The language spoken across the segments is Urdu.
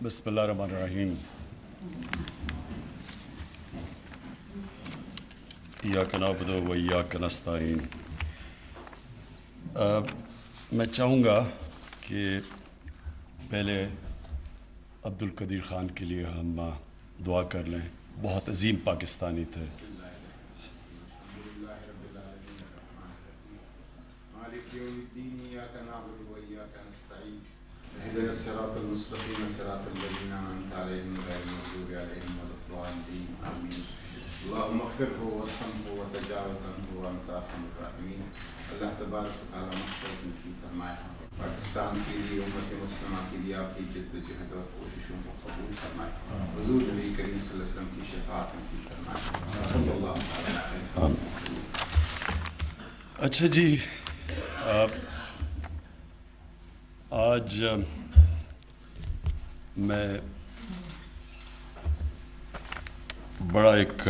بسم اللہ الرحمن الرحیم. ایاک نعبد و ایاک نستعین. میں چاہوں گا کہ پہلے عبد القدیر خان کے لیے ہم دعا کر لیں. بہت عظیم پاکستانی تھے. اهدنا الصراط المستقيم صراط الذين أنعمت عليهم غير المغضوب عليهم ولا الضالين آمين. اللهم اغفره وارحمه وتجاوز عنه وأنت أرحم الراحمين. اللہ تبارک و تعالیٰ مغفرت نصیب فرمائے. پاکستان کے لیے امت مسلمہ کے لیے آپ کی جد و جہد اور کوششوں کو قبول فرمائے. حضور نبی کریم صلی اللہ علیہ وسلم کی شفاعت نصیب فرمائے. صلی اللہ علیہ وسلم. اچھا جی، آج میں بڑا ایک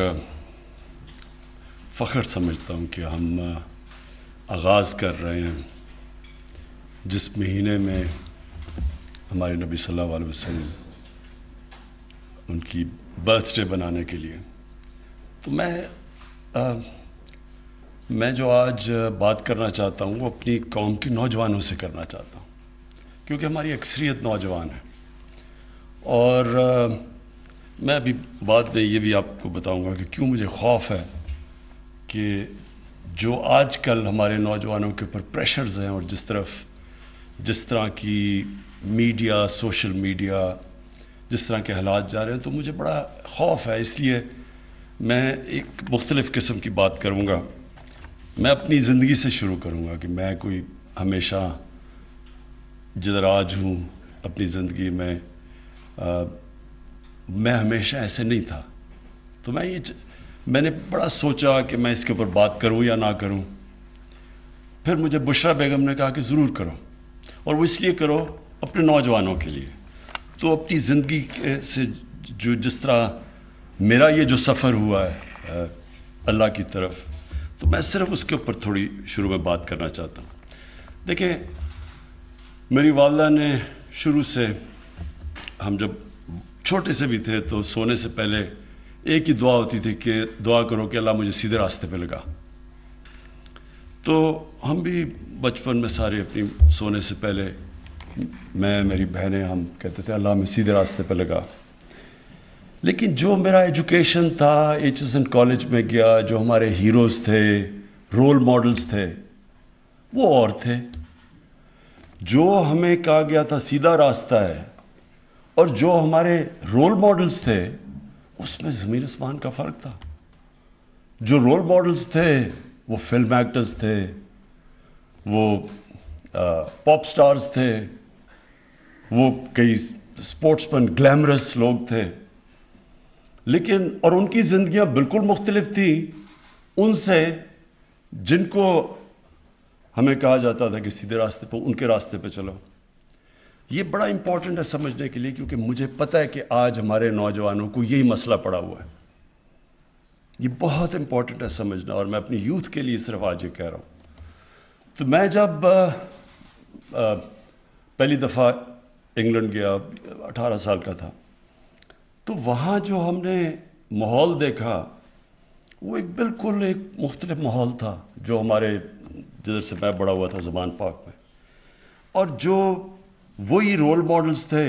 فخر سمجھتا ہوں کہ ہم آغاز کر رہے ہیں جس مہینے میں ہمارے نبی صلی اللہ علیہ وسلم ان کی برتھ ڈے بنانے کے لیے. تو میں جو آج بات کرنا چاہتا ہوں وہ اپنی قوم کے نوجوانوں سے کرنا چاہتا ہوں، کیونکہ ہماری اکثریت نوجوان ہے. اور میں ابھی بعد میں یہ بھی آپ کو بتاؤں گا کہ کیوں مجھے خوف ہے کہ جو آج کل ہمارے نوجوانوں کے اوپر پریشرز ہیں اور جس طرح کی میڈیا، سوشل میڈیا، جس طرح کے حالات جا رہے ہیں، تو مجھے بڑا خوف ہے. اس لیے میں ایک مختلف قسم کی بات کروں گا. میں اپنی زندگی سے شروع کروں گا کہ میں کوئی ہمیشہ جدھر آج ہوں اپنی زندگی میں ہمیشہ ایسے نہیں تھا. تو میں نے بڑا سوچا کہ میں اس کے اوپر بات کروں یا نہ کروں. پھر مجھے بشرا بیگم نے کہا کہ ضرور کرو، اور وہ اس لیے کرو اپنے نوجوانوں کے لیے. تو اپنی زندگی سے جس طرح میرا یہ جو سفر ہوا ہے اللہ کی طرف، تو میں صرف اس کے اوپر تھوڑی شروع میں بات کرنا چاہتا ہوں. دیکھیں، میری والدہ نے شروع سے، ہم جب چھوٹے سے بھی تھے تو سونے سے پہلے ایک ہی دعا ہوتی تھی کہ دعا کرو کہ اللہ مجھے سیدھے راستے پہ لگا. تو ہم بھی بچپن میں سارے اپنی سونے سے پہلے، میں، میری بہنیں، ہم کہتے تھے اللہ ہمیں سیدھے راستے پہ لگا. لیکن جو میرا ایجوکیشن تھا، ایچ کالج میں گیا، جو ہمارے ہیروز تھے، رول ماڈلز تھے، وہ اور تھے. جو ہمیں کہا گیا تھا سیدھا راستہ ہے، اور جو ہمارے رول ماڈلز تھے، اس میں زمین آسمان کا فرق تھا. جو رول ماڈلز تھے وہ فلم ایکٹرز تھے، وہ پاپ سٹارز تھے، وہ کئی اسپورٹس مین، گلیمرس لوگ تھے. لیکن اور ان کی زندگیاں بالکل مختلف تھیں ان سے جن کو ہمیں کہا جاتا تھا کہ سیدھے راستے پہ، ان کے راستے پہ چلو. یہ بڑا امپورٹنٹ ہے سمجھنے کے لیے، کیونکہ مجھے پتہ ہے کہ آج ہمارے نوجوانوں کو یہی مسئلہ پڑا ہوا ہے. یہ بہت امپورٹنٹ ہے سمجھنا، اور میں اپنی یوتھ کے لیے صرف آج یہ کہہ رہا ہوں. تو میں جب پہلی دفعہ انگلینڈ گیا، 18 سال کا تھا، تو وہاں جو ہم نے ماحول دیکھا وہ بالکل ایک مختلف ماحول تھا جو ہمارے جدھر سے میں بڑا ہوا تھا زبان پاک میں. اور جو وہی رول ماڈلز تھے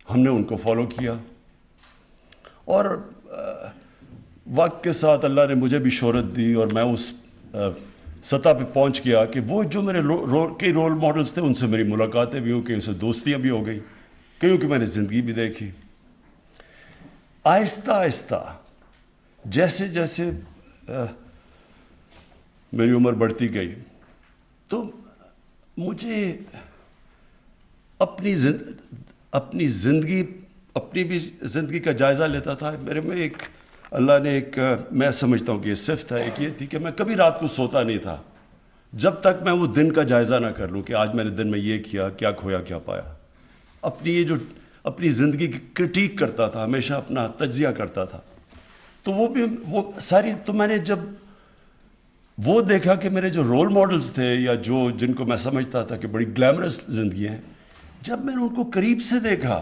ہم نے ان کو فالو کیا. اور وقت کے ساتھ اللہ نے مجھے بھی شہرت دی، اور میں اس سطح پہ پہنچ گیا کہ وہ جو میرے کئی رول ماڈلز تھے ان سے میری ملاقاتیں بھی ہو گئی، ان سے دوستیاں بھی ہو گئی، کیوں کہ میں نے زندگی بھی دیکھی. آہستہ آہستہ جیسے جیسے میری عمر بڑھتی گئی، تو مجھے اپنی بھی زندگی کا جائزہ لیتا تھا. میرے میں ایک اللہ نے ایک، میں سمجھتا ہوں کہ یہ صفت ہے، ایک یہ تھی کہ میں کبھی رات کو سوتا نہیں تھا جب تک میں وہ دن کا جائزہ نہ کر لوں کہ آج میں نے دن میں یہ کیا، کیا کھویا، کیا پایا. اپنی زندگی کی کرٹیک کرتا تھا، ہمیشہ اپنا تجزیہ کرتا تھا. تو وہ ساری، تو میں نے جب وہ دیکھا کہ میرے جو رول ماڈلز تھے یا جن کو میں سمجھتا تھا کہ بڑی گلیمرس زندگی ہیں، جب میں نے ان کو قریب سے دیکھا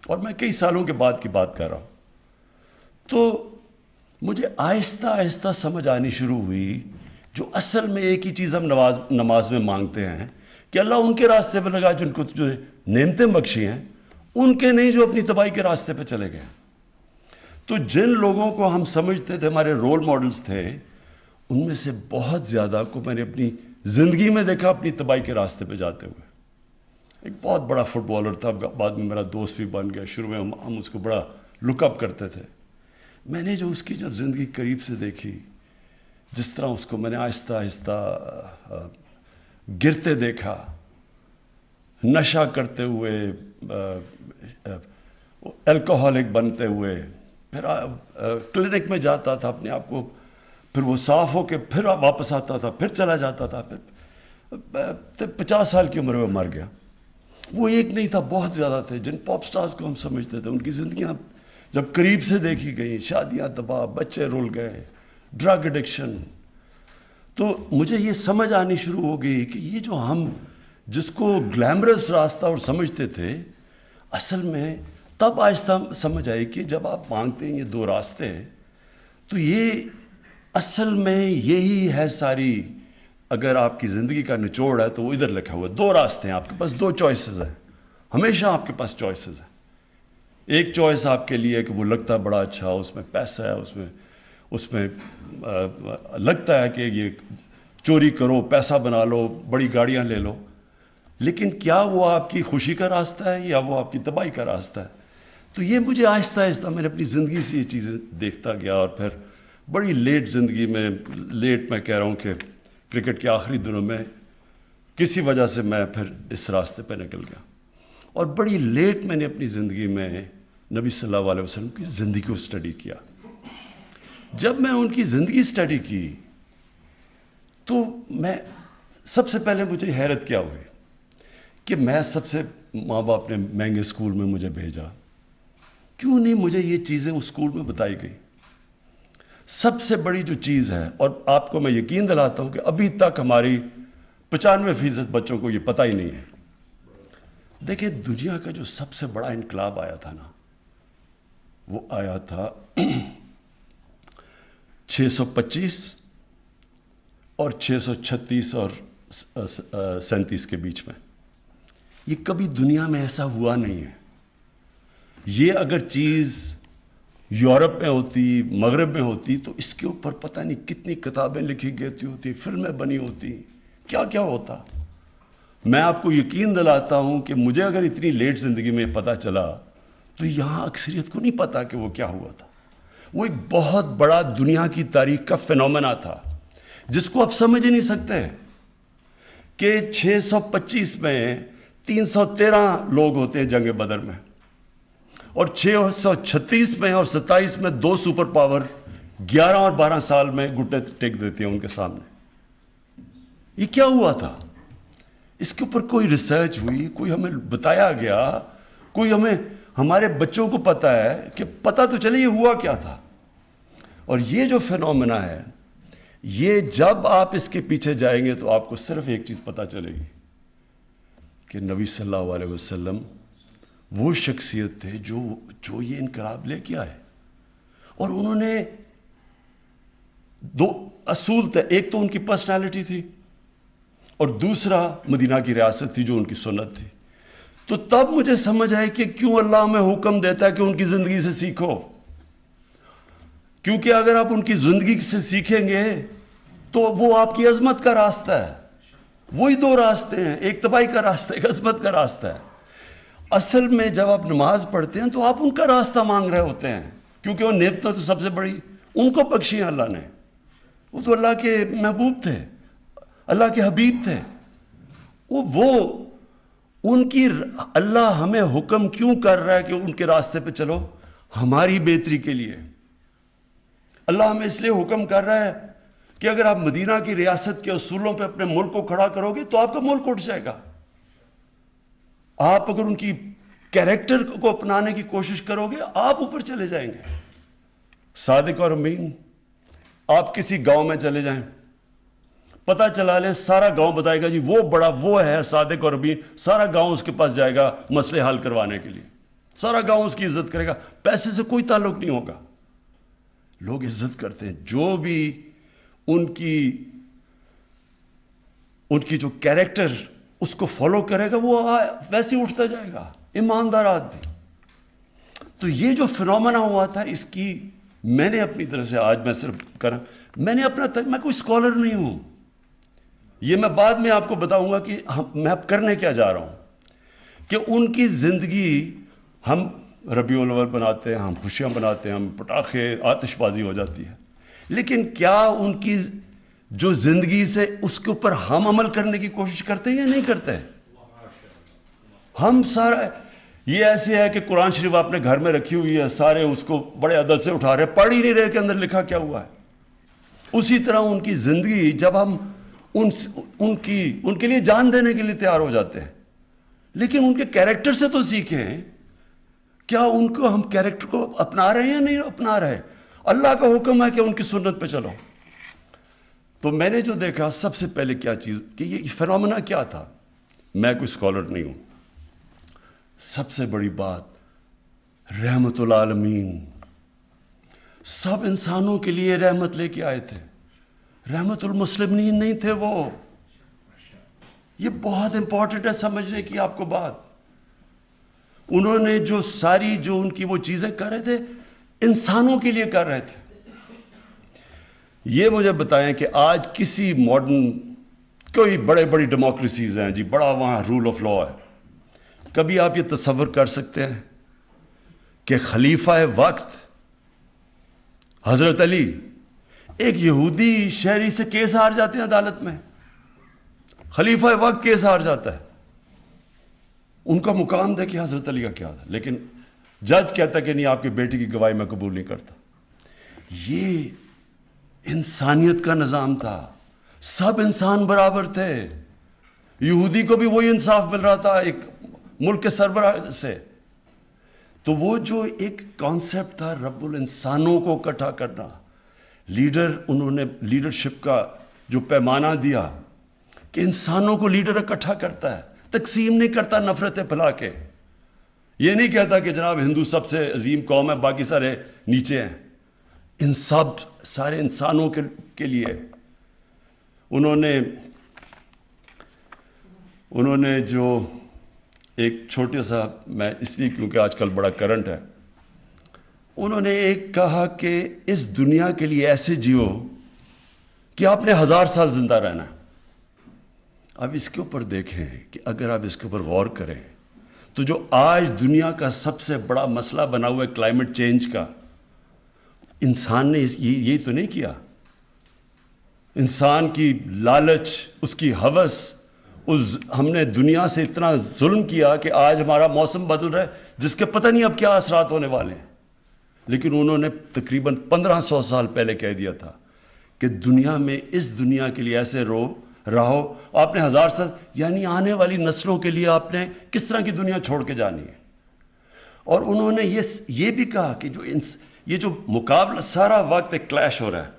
اور میں کئی سالوں کے بعد کی بات کر رہا ہوں. تو مجھے آہستہ آہستہ سمجھ آنی شروع ہوئی جو اصل میں ایک ہی چیز ہم نماز میں مانگتے ہیں کہ اللہ ان کے راستے پہ لگا جن کو جو نعمتیں بخشی ہیں، ان کے نہیں جو اپنی تباہی کے راستے پہ چلے گئے. تو جن لوگوں کو ہم سمجھتے تھے ہمارے رول ماڈلز تھے، ان میں سے بہت زیادہ کو میں نے اپنی زندگی میں دیکھا اپنی تباہی کے راستے پہ جاتے ہوئے. ایک بہت بڑا فٹ بالر تھا، بعد میں میرا دوست بھی بن گیا. شروع میں ہم اس کو بڑا لک اپ کرتے تھے. میں نے جو اس کی جب زندگی قریب سے دیکھی، جس طرح اس کو میں نے آہستہ آہستہ گرتے دیکھا، نشہ کرتے ہوئے، الکوہولک بنتے ہوئے، پھر کلینک میں جاتا تھا اپنے آپ کو، پھر وہ صاف ہو کے پھر واپس آتا تھا، پھر چلا جاتا تھا، پھر 50 سال کی عمر میں مر گیا. وہ ایک نہیں تھا، بہت زیادہ تھے جن پاپ سٹارز کو ہم سمجھتے تھے. ان کی زندگیاں جب قریب سے دیکھی گئی، شادیاں تباہ، بچے رول گئے، ڈرگ ایڈکشن، تو مجھے یہ سمجھ آنی شروع ہو گئی کہ یہ جو ہم جس کو گلیمرس راستہ اور سمجھتے تھے، اصل میں تب آہستہ سمجھ آئی کہ جب آپ مانگتے ہیں یہ دو راستے، تو یہ اصل میں یہی ہے ساری. اگر آپ کی زندگی کا نچوڑ ہے تو وہ ادھر لکھا ہوا ہے. دو راستے ہیں آپ کے پاس، دو چوائسز ہیں. ہمیشہ آپ کے پاس چوائسز ہیں. ایک چوائس آپ کے لیے کہ وہ لگتا ہے بڑا اچھا، اس میں پیسہ ہے، اس میں لگتا ہے کہ یہ چوری کرو، پیسہ بنا لو، بڑی گاڑیاں لے لو. لیکن کیا وہ آپ کی خوشی کا راستہ ہے یا وہ آپ کی تباہی کا راستہ ہے؟ تو یہ مجھے آہستہ آہستہ میں نے اپنی زندگی سے یہ چیزیں دیکھتا گیا. اور پھر بڑی لیٹ زندگی میں، لیٹ میں کہہ رہا ہوں کہ کرکٹ کے آخری دنوں میں کسی وجہ سے میں پھر اس راستے پہ نکل گیا. اور بڑی لیٹ میں نے اپنی زندگی میں نبی صلی اللہ علیہ وسلم کی زندگی کو اسٹڈی کیا. جب میں ان کی زندگی اسٹڈی کی تو میں سب سے پہلے مجھے حیرت کیا ہوئی کہ میں سب سے ماں باپ نے مہنگے اسکول میں مجھے بھیجا، کیوں نہیں مجھے یہ چیزیں اس اسکول میں بتائی گئی؟ سب سے بڑی جو چیز ہے، اور آپ کو میں یقین دلاتا ہوں کہ ابھی تک ہماری 95% بچوں کو یہ پتہ ہی نہیں ہے. دیکھیں، دنیا کا جو سب سے بڑا انقلاب آیا تھا نا، وہ آیا تھا 625 اور 636 اور 37 کے بیچ میں. یہ کبھی دنیا میں ایسا ہوا نہیں ہے. یہ اگر چیز یورپ میں ہوتی، مغرب میں ہوتی، تو اس کے اوپر پتہ نہیں کتنی کتابیں لکھی گئی ہوتی، فلمیں بنی ہوتی، کیا کیا ہوتا. میں آپ کو یقین دلاتا ہوں کہ مجھے اگر اتنی لیٹ زندگی میں پتہ چلا تو یہاں اکثریت کو نہیں پتا کہ وہ کیا ہوا تھا. وہ ایک بہت بڑا دنیا کی تاریخ کا فینومینا تھا جس کو آپ سمجھ ہی نہیں سکتے کہ 625 میں 313 لوگ ہوتے ہیں جنگ بدر میں، اور 636 میں اور 27 میں 2 سپر پاور 11 اور 12 سال میں گھٹنے ٹیک دیتے ہیں ان کے سامنے. یہ کیا ہوا تھا؟ اس کے اوپر کوئی ریسرچ ہوئی، کوئی ہمیں بتایا گیا، کوئی ہمارے بچوں کو پتا ہے کہ پتا تو چلے یہ ہوا کیا تھا. اور یہ جو فینومینا ہے، یہ جب آپ اس کے پیچھے جائیں گے تو آپ کو صرف ایک چیز پتا چلے گی کہ نبی صلی اللہ علیہ وسلم وہ شخصیت تھے جو یہ انقلاب لے کے آئے. اور انہوں نے 2 اصول تھے، ایک تو ان کی پرسنالٹی تھی اور دوسرا مدینہ کی ریاست تھی جو ان کی سنت تھی. تو تب مجھے سمجھ آئی کہ کیوں اللہ ہمیں حکم دیتا ہے کہ ان کی زندگی سے سیکھو. کیونکہ اگر آپ ان کی زندگی سے سیکھیں گے تو وہ آپ کی عظمت کا راستہ ہے. وہی 2 راستے ہیں، ایک تباہی کا راستہ، ایک عظمت کا راستہ ہے. اصل میں جب آپ نماز پڑھتے ہیں تو آپ ان کا راستہ مانگ رہے ہوتے ہیں، کیونکہ وہ نعمتیں تو سب سے بڑی ان کو بخشی ہیں اللہ نے. وہ تو اللہ کے محبوب تھے، اللہ کے حبیب تھے. وہ ان کی اللہ ہمیں حکم کیوں کر رہا ہے کہ ان کے راستے پہ چلو؟ ہماری بہتری کے لیے. اللہ ہمیں اس لیے حکم کر رہا ہے کہ اگر آپ مدینہ کی ریاست کے اصولوں پہ اپنے ملک کو کھڑا کرو گے تو آپ کا ملک اٹھ جائے گا. آپ اگر ان کی کیریکٹر کو اپنانے کی کوشش کرو گے آپ اوپر چلے جائیں گے. صادق اور امین، آپ کسی گاؤں میں چلے جائیں، پتہ چلا لیں سارا گاؤں بتائے گا جی وہ بڑا وہ ہے صادق اور امین، سارا گاؤں اس کے پاس جائے گا مسئلے حل کروانے کے لیے. سارا گاؤں اس کی عزت کرے گا. پیسے سے کوئی تعلق نہیں ہوگا. لوگ عزت کرتے ہیں. جو بھی ان کی جو کیریکٹر اس کو فالو کرے گا وہ ویسے ہی اٹھتا جائے گا. ایماندار آدمی. تو یہ جو فنومنا ہوا تھا اس کی میں نے اپنی طرف سے آج میں صرف میں نے میں کوئی اسکالر نہیں ہوں. یہ میں بعد میں آپ کو بتاؤں گا کہ میں اب کرنے کیا جا رہا ہوں. کہ ان کی زندگی ہم ربیع الاول بناتے ہیں, ہم خوشیاں بناتے ہیں, ہم پٹاخے آتش بازی ہو جاتی ہے, لیکن کیا ان کی جو زندگی سے اس کے اوپر ہم عمل کرنے کی کوشش کرتے ہیں یا نہیں کرتے ہیں؟ ہم سارا یہ ایسے ہے کہ قرآن شریف اپنے گھر میں رکھی ہوئی ہے, سارے اس کو بڑے ادب سے اٹھا رہے, پڑھ ہی نہیں رہے کہ اندر لکھا کیا ہوا ہے. اسی طرح ان کی زندگی جب ہم ان کے لیے جان دینے کے لیے تیار ہو جاتے ہیں, لیکن ان کے کیریکٹر سے تو سیکھیں. کیا ان کو ہم کیریکٹر کو اپنا رہے ہیں یا نہیں اپنا رہے؟ اللہ کا حکم ہے کہ ان کی سنت پہ چلو. تو میں نے جو دیکھا سب سے پہلے کیا چیز کہ یہ فنومنا کیا تھا. میں کوئی اسکالر نہیں ہوں. سب سے بڑی بات رحمت العالمین, سب انسانوں کے لیے رحمت لے کے آئے تھے. رحمت المسلمین نہیں تھے وہ. یہ بہت امپورٹنٹ ہے سمجھنے کی آپ کو بات. انہوں نے جو ان کی وہ چیزیں کر رہے تھے انسانوں کے لیے کر رہے تھے. یہ مجھے بتائیں کہ آج کسی ماڈرن کوئی بڑی ڈیموکریسیز ہیں جی, بڑا وہاں رول آف لا ہے. کبھی آپ یہ تصور کر سکتے ہیں کہ خلیفہ وقت حضرت علی ایک یہودی شہری سے کیس ہار جاتے ہیں عدالت میں؟ خلیفہ وقت کیس ہار جاتا ہے. ان کا مقام دیکھیے حضرت علی کا کیا تھا, لیکن جج کہتا کہ نہیں, آپ کی بیٹی کی گواہی میں قبول نہیں کرتا. یہ انسانیت کا نظام تھا. سب انسان برابر تھے. یہودی کو بھی وہی انصاف مل رہا تھا ایک ملک کے سربراہ سے. تو وہ جو ایک کانسیپٹ تھا رب الانسانوں کو اکٹھا کرنا, انہوں نے لیڈرشپ کا جو پیمانہ دیا کہ انسانوں کو لیڈر اکٹھا کرتا ہے, تقسیم نہیں کرتا نفرتیں پھیلا کے. یہ نہیں کہتا کہ جناب ہندو سب سے عظیم قوم ہے, باقی سارے نیچے ہیں. ان سارے انسانوں کے لیے انہوں نے جو ایک چھوٹے سا, میں اس لیے کیونکہ آج کل بڑا کرنٹ ہے, انہوں نے ایک کہا کہ اس دنیا کے لیے ایسے جیو کہ آپ نے 1000 سال زندہ رہنا. اب اس کے اوپر دیکھیں کہ اگر آپ اس کے اوپر غور کریں تو جو آج دنیا کا سب سے بڑا مسئلہ بنا ہوا ہے کلائمیٹ چینج کا, انسان نے یہ تو نہیں کیا. انسان کی لالچ, اس کی ہوس, ہم نے دنیا سے اتنا ظلم کیا کہ آج ہمارا موسم بدل رہا ہے جس کے پتہ نہیں اب کیا اثرات ہونے والے ہیں. لیکن انہوں نے تقریباً 1500 سال پہلے کہہ دیا تھا کہ دنیا میں اس دنیا کے لیے ایسے رہو. آپ نے 1000 سال یعنی آنے والی نسلوں کے لیے آپ نے کس طرح کی دنیا چھوڑ کے جانی ہے. اور انہوں نے یہ بھی کہا کہ یہ جو مقابلہ سارا وقت ایک کلیش ہو رہا ہے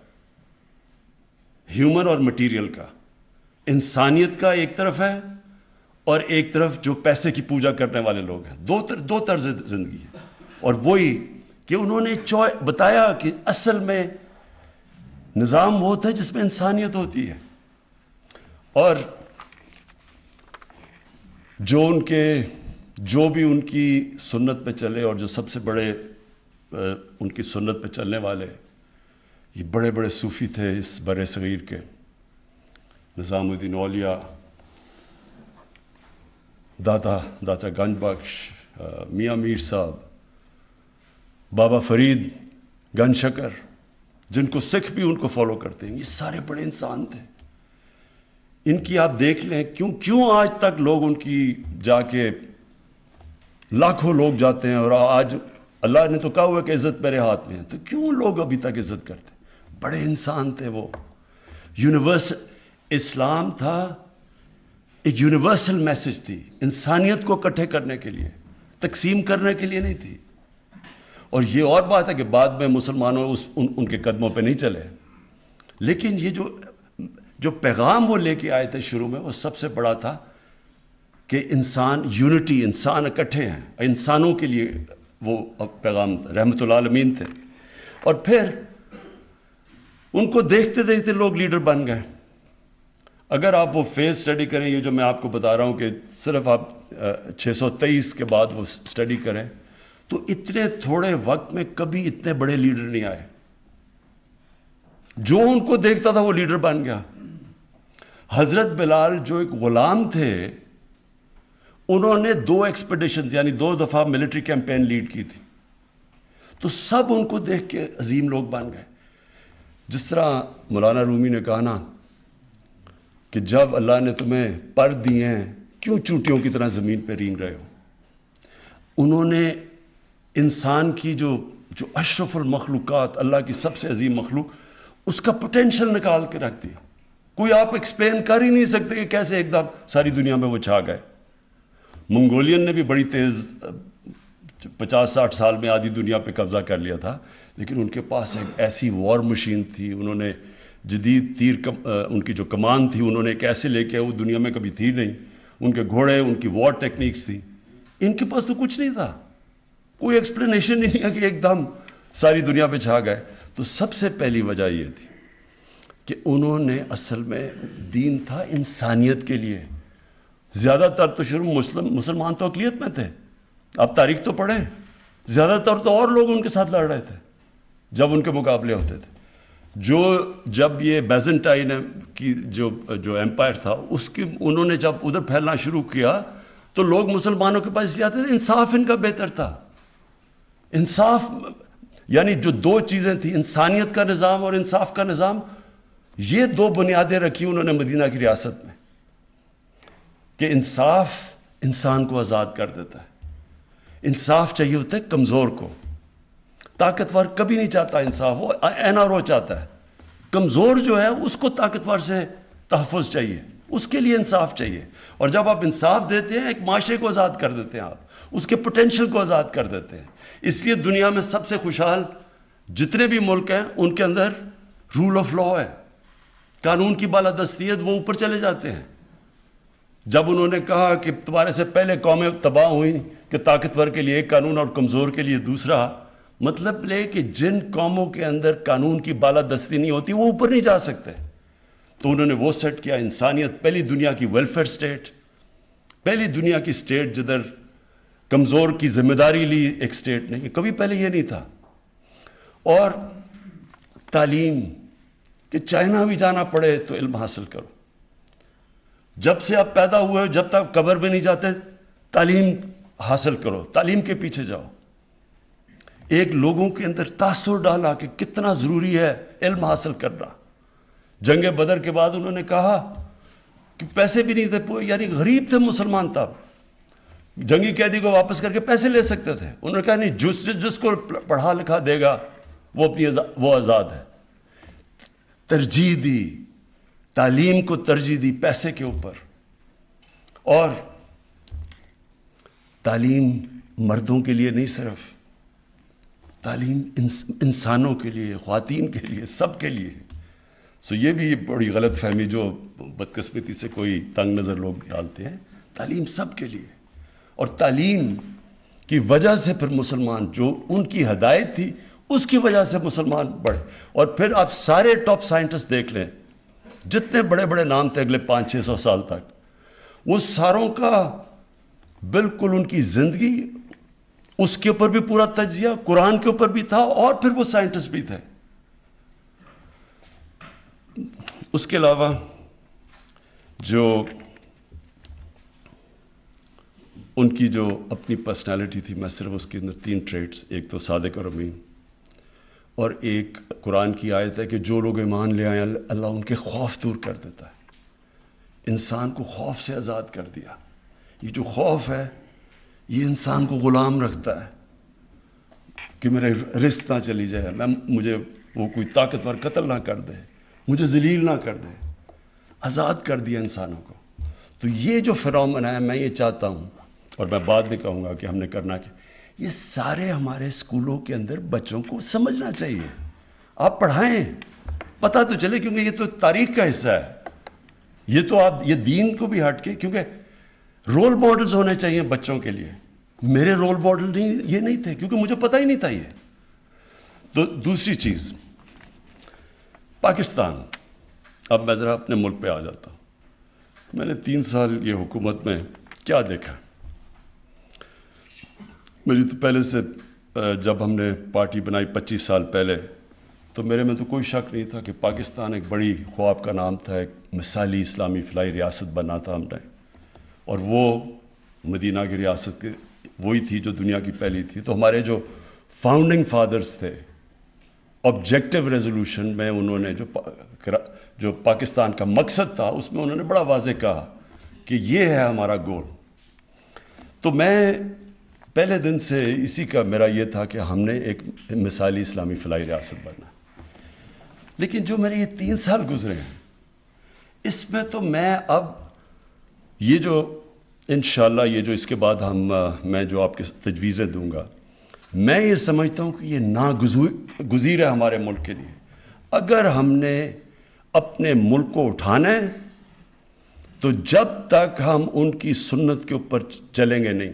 ہیومن اور مٹیریل کا, انسانیت کا ایک طرف ہے اور ایک طرف جو پیسے کی پوجا کرنے والے لوگ ہیں. دو طرز زندگی ہے. اور وہی کہ انہوں نے بتایا کہ اصل میں نظام وہ ہوتا ہے جس میں انسانیت ہوتی ہے. اور جو بھی ان کی سنت پہ چلے, اور جو سب سے بڑے ان کی سنت پہ چلنے والے یہ بڑے صوفی تھے اس بر صغیر کے, نظام الدین اولیاء, داتا گنج بخش, میاں میر صاحب, بابا فرید گنج شکر, جن کو سکھ بھی ان کو فالو کرتے ہیں. یہ سارے بڑے انسان تھے. ان کی آپ دیکھ لیں کیوں آج تک لوگ ان کی جا کے لاکھوں لوگ جاتے ہیں, اور آج اللہ نے تو کہا ہوا کہ عزت میرے ہاتھ میں ہے, تو کیوں لوگ ابھی تک عزت کرتے ہیں؟ بڑے انسان تھے وہ. یونیورسل اسلام تھا, ایک یونیورسل میسج تھی, انسانیت کو اکٹھے کرنے کے لیے, تقسیم کرنے کے لیے نہیں تھی. اور یہ اور بات ہے کہ بعد میں مسلمانوں ان کے قدموں پہ نہیں چلے, لیکن یہ جو پیغام وہ لے کے آئے تھے شروع میں, وہ سب سے بڑا تھا کہ انسان یونٹی، انسان اکٹھے ہیں، انسانوں کے لیے وہ پیغام رحمت العالمین تھے. اور پھر ان کو دیکھتے دیکھتے لوگ لیڈر بن گئے. اگر آپ وہ فیز اسٹڈی کریں، یہ جو میں آپ کو بتا رہا ہوں کہ صرف آپ 623 کے بعد وہ اسٹڈی کریں، تو اتنے تھوڑے وقت میں کبھی اتنے بڑے لیڈر نہیں آئے. جو ان کو دیکھتا تھا وہ لیڈر بن گیا. حضرت بلال جو ایک غلام تھے، انہوں نے 2 ایکسپیڈیشنز یعنی 2 دفعہ ملٹری کیمپین لیڈ کی تھی، تو سب ان کو دیکھ کے عظیم لوگ بن گئے. جس طرح مولانا رومی نے کہا نا کہ جب اللہ نے تمہیں پر دیے ہیں کیوں چونٹیوں کی طرح زمین پہ رینگ رہے ہو. انہوں نے انسان کی جو اشرف المخلوقات، اللہ کی سب سے عظیم مخلوق، اس کا پوٹینشل نکال کے رکھ دیا. کوئی آپ ایکسپلین کر ہی نہیں سکتے کہ کیسے ایک دم ساری دنیا میں وہ چھا گئے. منگولین نے بھی بڑی تیز 50-60 سال میں آدھی دنیا پہ قبضہ کر لیا تھا، لیکن ان کے پاس ایک ایسی وار مشین تھی. انہوں نے جدید تیر ان کی جو کمان تھی انہوں نے ایک ایسے لے کے، وہ دنیا میں کبھی تھی نہیں. ان کے گھوڑے، ان کی وار ٹیکنیکس تھی. ان کے پاس تو کچھ نہیں تھا، کوئی ایکسپلینیشن نہیں ہے کہ ایک دم ساری دنیا پہ چھا گئے. تو سب سے پہلی وجہ یہ تھی کہ انہوں نے اصل میں دین تھا انسانیت کے لیے. زیادہ تر تو شروع مسلمان تو اقلیت میں تھے. آپ تاریخ تو پڑھیں، زیادہ تر تو اور لوگ ان کے ساتھ لڑ رہے تھے جب ان کے مقابلے ہوتے تھے. جب یہ بیزنٹائن کی جو ایمپائر تھا، اس کی انہوں نے جب ادھر پھیلنا شروع کیا تو لوگ مسلمانوں کے پاس اس لیے آتے تھے، انصاف ان کا بہتر تھا. انصاف یعنی جو 2 چیزیں تھیں، انسانیت کا نظام اور انصاف کا نظام، یہ 2 بنیادیں رکھی انہوں نے مدینہ کی ریاست میں کہ انصاف انسان کو آزاد کر دیتا ہے. انصاف چاہیے ہوتا ہے کمزور کو. طاقتور کبھی نہیں چاہتا انصاف، وہ این آر او چاہتا ہے. کمزور جو ہے اس کو طاقتور سے تحفظ چاہیے، اس کے لیے انصاف چاہیے. اور جب آپ انصاف دیتے ہیں، ایک معاشرے کو آزاد کر دیتے ہیں، آپ اس کے پوٹینشل کو آزاد کر دیتے ہیں. اس لیے دنیا میں سب سے خوشحال جتنے بھی ملک ہیں ان کے اندر رول آف لا ہے، قانون کی بالادستیت، وہ اوپر چلے جاتے ہیں. جب انہوں نے کہا کہ تمہارے سے پہلے قومیں تباہ ہوئیں کہ طاقتور کے لیے ایک قانون اور کمزور کے لیے دوسرا، مطلب لے کہ جن قوموں کے اندر قانون کی بالادستی نہیں ہوتی وہ اوپر نہیں جا سکتے. تو انہوں نے وہ سیٹ کیا، انسانیت، پہلی دنیا کی ویلفیئر سٹیٹ، پہلی دنیا کی سٹیٹ جدھر کمزور کی ذمہ داری لی ایک سٹیٹ نے، کبھی پہلے یہ نہیں تھا. اور تعلیم، کہ چائنا بھی جانا پڑے تو علم حاصل کرو. جب سے آپ پیدا ہوئے جب تک قبر میں نہیں جاتے تعلیم حاصل کرو، تعلیم کے پیچھے جاؤ. ایک لوگوں کے اندر تاثر ڈالا کہ کتنا ضروری ہے علم حاصل کرنا. جنگ بدر کے بعد انہوں نے کہا کہ پیسے بھی نہیں تھے، یعنی غریب تھے مسلمان تب، جنگی قیدی کو واپس کر کے پیسے لے سکتے تھے. انہوں نے کہا نہیں، جس کو پڑھا لکھا دے گا وہ آزاد ہے. ترجیح دی، تعلیم کو ترجیح دی پیسے کے اوپر. اور تعلیم مردوں کے لیے نہیں، صرف تعلیم انسانوں کے لیے، خواتین کے لیے، سب کے لیے. یہ بھی بڑی غلط فہمی جو بدقسمتی سے کوئی تنگ نظر لوگ ڈالتے ہیں. تعلیم سب کے لیے، اور تعلیم کی وجہ سے پھر مسلمان، جو ان کی ہدایت تھی اس کی وجہ سے مسلمان بڑھے. اور پھر آپ سارے ٹاپ سائنٹسٹ دیکھ لیں، جتنے بڑے بڑے نام تھے اگلے 500-600 سال تک، وہ ساروں کا بالکل ان کی زندگی اس کے اوپر بھی پورا تجزیہ قرآن کے اوپر بھی تھا، اور پھر وہ سائنٹسٹ بھی تھے. اس کے علاوہ جو ان کی جو اپنی پرسنالٹی تھی، میں صرف اس کے اندر 3 ٹریٹس، ایک تو صادق اور امین، اور ایک قرآن کی آیت ہے کہ جو لوگ ایمان لے آئے اللہ ان کے خوف دور کر دیتا ہے. انسان کو خوف سے آزاد کر دیا. یہ جو خوف ہے یہ انسان کو غلام رکھتا ہے کہ میرے رزق نہ چلی جائے، مجھے وہ کوئی طاقتور قتل نہ کر دے، مجھے ذلیل نہ کر دے. آزاد کر دیا انسانوں کو. تو یہ جو فنومنا ہے، میں یہ چاہتا ہوں، اور میں بعد میں کہوں گا کہ ہم نے کرنا کیا، یہ سارے ہمارے اسکولوں کے اندر بچوں کو سمجھنا چاہیے. آپ پڑھائیں، پتہ تو چلے، کیونکہ یہ تو تاریخ کا حصہ ہے. یہ تو آپ یہ دین کو بھی ہٹ کے، کیونکہ رول ماڈلز ہونے چاہیے بچوں کے لیے. میرے رول ماڈل یہ نہیں تھے کیونکہ مجھے پتہ ہی نہیں تھا یہ. تو دوسری چیز پاکستان. اب میں ذرا اپنے ملک پہ آ جاتا ہوں. میں نے 3 سال یہ حکومت میں کیا دیکھا. میری تو پہلے سے جب ہم نے پارٹی بنائی 25 سال پہلے تو میرے میں تو کوئی شک نہیں تھا کہ پاکستان ایک بڑی خواب کا نام تھا. ایک مثالی اسلامی فلاحی ریاست بنا تھا ہم نے, اور وہ مدینہ کی ریاست وہی تھی جو دنیا کی پہلی تھی. تو ہمارے جو فاؤنڈنگ فادرز تھے آبجیکٹو ریزولوشن میں انہوں نے جو پاکستان کا مقصد تھا اس میں انہوں نے بڑا واضح کہا کہ یہ ہے ہمارا گول. تو میں پہلے دن سے اسی کا میرا یہ تھا کہ ہم نے ایک مثالی اسلامی فلاحی ریاست بننا. لیکن جو میرے یہ 3 سال گزرے ہیں اس میں تو میں اب یہ جو انشاءاللہ یہ جو اس کے بعد میں جو آپ کے تجویزیں دوں گا, میں یہ سمجھتا ہوں کہ یہ ناگزیر ہے ہمارے ملک کے لیے. اگر ہم نے اپنے ملک کو اٹھانا ہے تو جب تک ہم ان کی سنت کے اوپر چلیں گے نہیں,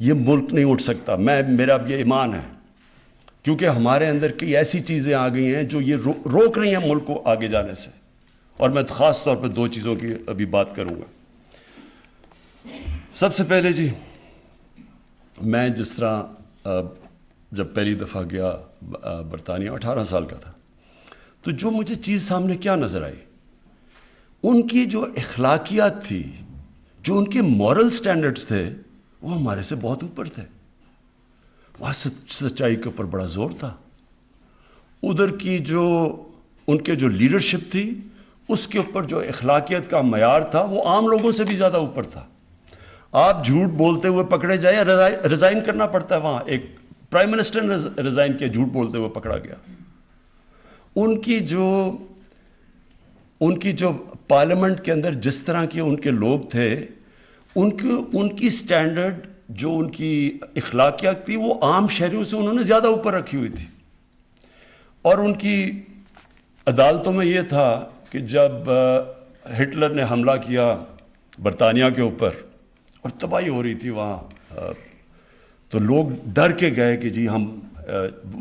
یہ ملک نہیں اٹھ سکتا. میرا اب یہ ایمان ہے کیونکہ ہمارے اندر کئی ایسی چیزیں آ گئی ہیں جو یہ روک رہی ہیں ملک کو آگے جانے سے. اور میں خاص طور پہ 2 چیزوں کی ابھی بات کروں گا. سب سے پہلے جی, میں جس طرح جب پہلی دفعہ گیا برطانیہ 18 سال کا تھا, تو جو مجھے چیز سامنے کیا نظر آئی, ان کی جو اخلاقیات تھی, جو ان کے مورل سٹینڈرڈز تھے, وہ ہمارے سے بہت اوپر تھے. وہاں سچائی کے اوپر بڑا زور تھا. ادھر کی جو ان کے جو لیڈرشپ تھی اس کے اوپر جو اخلاقیت کا معیار تھا وہ عام لوگوں سے بھی زیادہ اوپر تھا. آپ جھوٹ بولتے ہوئے پکڑے جائیں, ریزائن کرنا پڑتا ہے. وہاں ایک پرائم منسٹر نے ریزائن کیا, جھوٹ بولتے ہوئے پکڑا گیا. ان کی جو پارلیمنٹ کے اندر جس طرح کے ان کے لوگ تھے, ان کی سٹینڈرڈ جو ان کی اخلاقیات تھی وہ عام شہریوں سے انہوں نے زیادہ اوپر رکھی ہوئی تھی. اور ان کی عدالتوں میں یہ تھا کہ جب ہٹلر نے حملہ کیا برطانیہ کے اوپر اور تباہی ہو رہی تھی وہاں, تو لوگ ڈر کے گئے کہ جی ہم,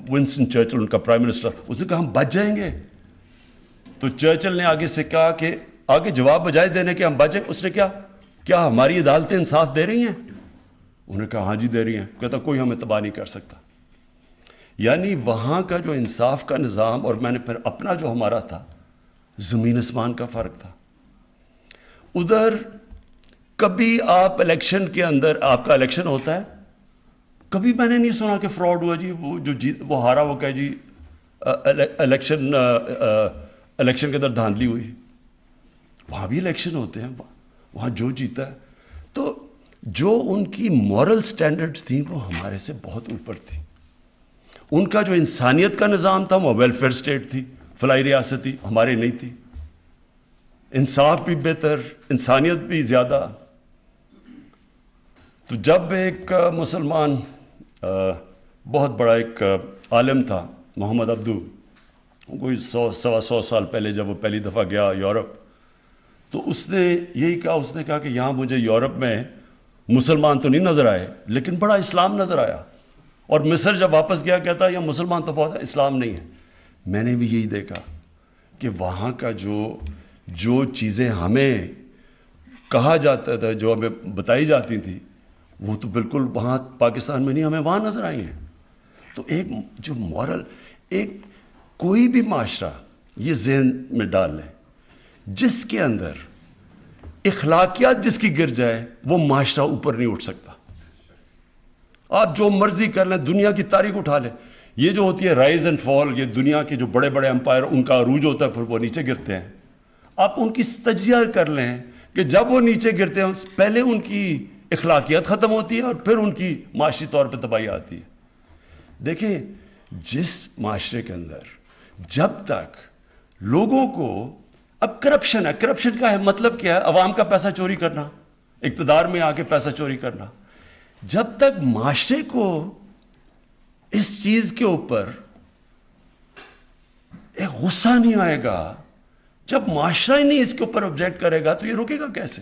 ونسٹن چرچل ان کا پرائم منسٹر, اس نے کہا ہم بچ جائیں گے. تو چرچل نے آگے سے کہا کہ آگے جواب بجائے دینے کے ہم بچ جائیں, اس نے کیا ہماری عدالتیں انصاف دے رہی ہیں؟ انہوں نے کہا ہاں جی دے رہی ہیں. کہتا کوئی ہمیں تباہ نہیں کر سکتا. یعنی وہاں کا جو انصاف کا نظام, اور میں نے پھر اپنا جو ہمارا تھا, زمین اسمان کا فرق تھا. ادھر کبھی آپ الیکشن کے اندر, آپ کا الیکشن ہوتا ہے, کبھی میں نے نہیں سنا کہ فراڈ ہوا جی, وہ ہارا, وہ کہے جی الیکشن کے اندر دھاندلی ہوئی. وہاں بھی الیکشن ہوتے ہیں, وہاں جو جیتا ہے. تو جو ان کی مورل سٹینڈرڈز تھیں وہ ہمارے سے بہت اوپر تھی. ان کا جو انسانیت کا نظام تھا وہ ویلفیئر اسٹیٹ تھی, فلاحی ریاست تھی, ہمارے نہیں تھی. انصاف بھی بہتر, انسانیت بھی زیادہ. تو جب ایک مسلمان بہت بڑا ایک عالم تھا محمد عبدو, کوئی 100 سال پہلے جب وہ پہلی دفعہ گیا یورپ, تو اس نے یہی کہا, اس نے کہا کہ یہاں مجھے یورپ میں مسلمان تو نہیں نظر آئے لیکن بڑا اسلام نظر آیا. اور مصر جب واپس گیا کہتا ہے یہاں مسلمان تو بہت ہے, اسلام نہیں ہے. میں نے بھی یہی دیکھا کہ وہاں کا جو چیزیں ہمیں کہا جاتا تھا, جو ہمیں بتائی جاتی تھی, وہ تو بالکل وہاں پاکستان میں نہیں, ہمیں وہاں نظر آئی ہیں. تو ایک جو مورل, ایک کوئی بھی معاشرہ یہ ذہن میں ڈال لیں, جس کے اندر اخلاقیات جس کی گر جائے وہ معاشرہ اوپر نہیں اٹھ سکتا. آپ جو مرضی کر لیں, دنیا کی تاریخ اٹھا لیں, یہ جو ہوتی ہے رائز اینڈ فال, یہ دنیا کے جو بڑے بڑے امپائر ان کا عروج ہوتا ہے پھر وہ نیچے گرتے ہیں. آپ ان کی تجزیہ کر لیں کہ جب وہ نیچے گرتے ہیں پہلے ان کی اخلاقیات ختم ہوتی ہے اور پھر ان کی معاشی طور پہ تباہی آتی ہے. دیکھیں, جس معاشرے کے اندر جب تک لوگوں کو, اب کرپشن ہے, کرپشن کا ہے مطلب کیا ہے, عوام کا پیسہ چوری کرنا, اقتدار میں آ کے پیسہ چوری کرنا. جب تک معاشرے کو اس چیز کے اوپر ایک غصہ نہیں آئے گا, جب معاشرہ ہی نہیں اس کے اوپر آبجیکٹ کرے گا تو یہ رکے گا کیسے؟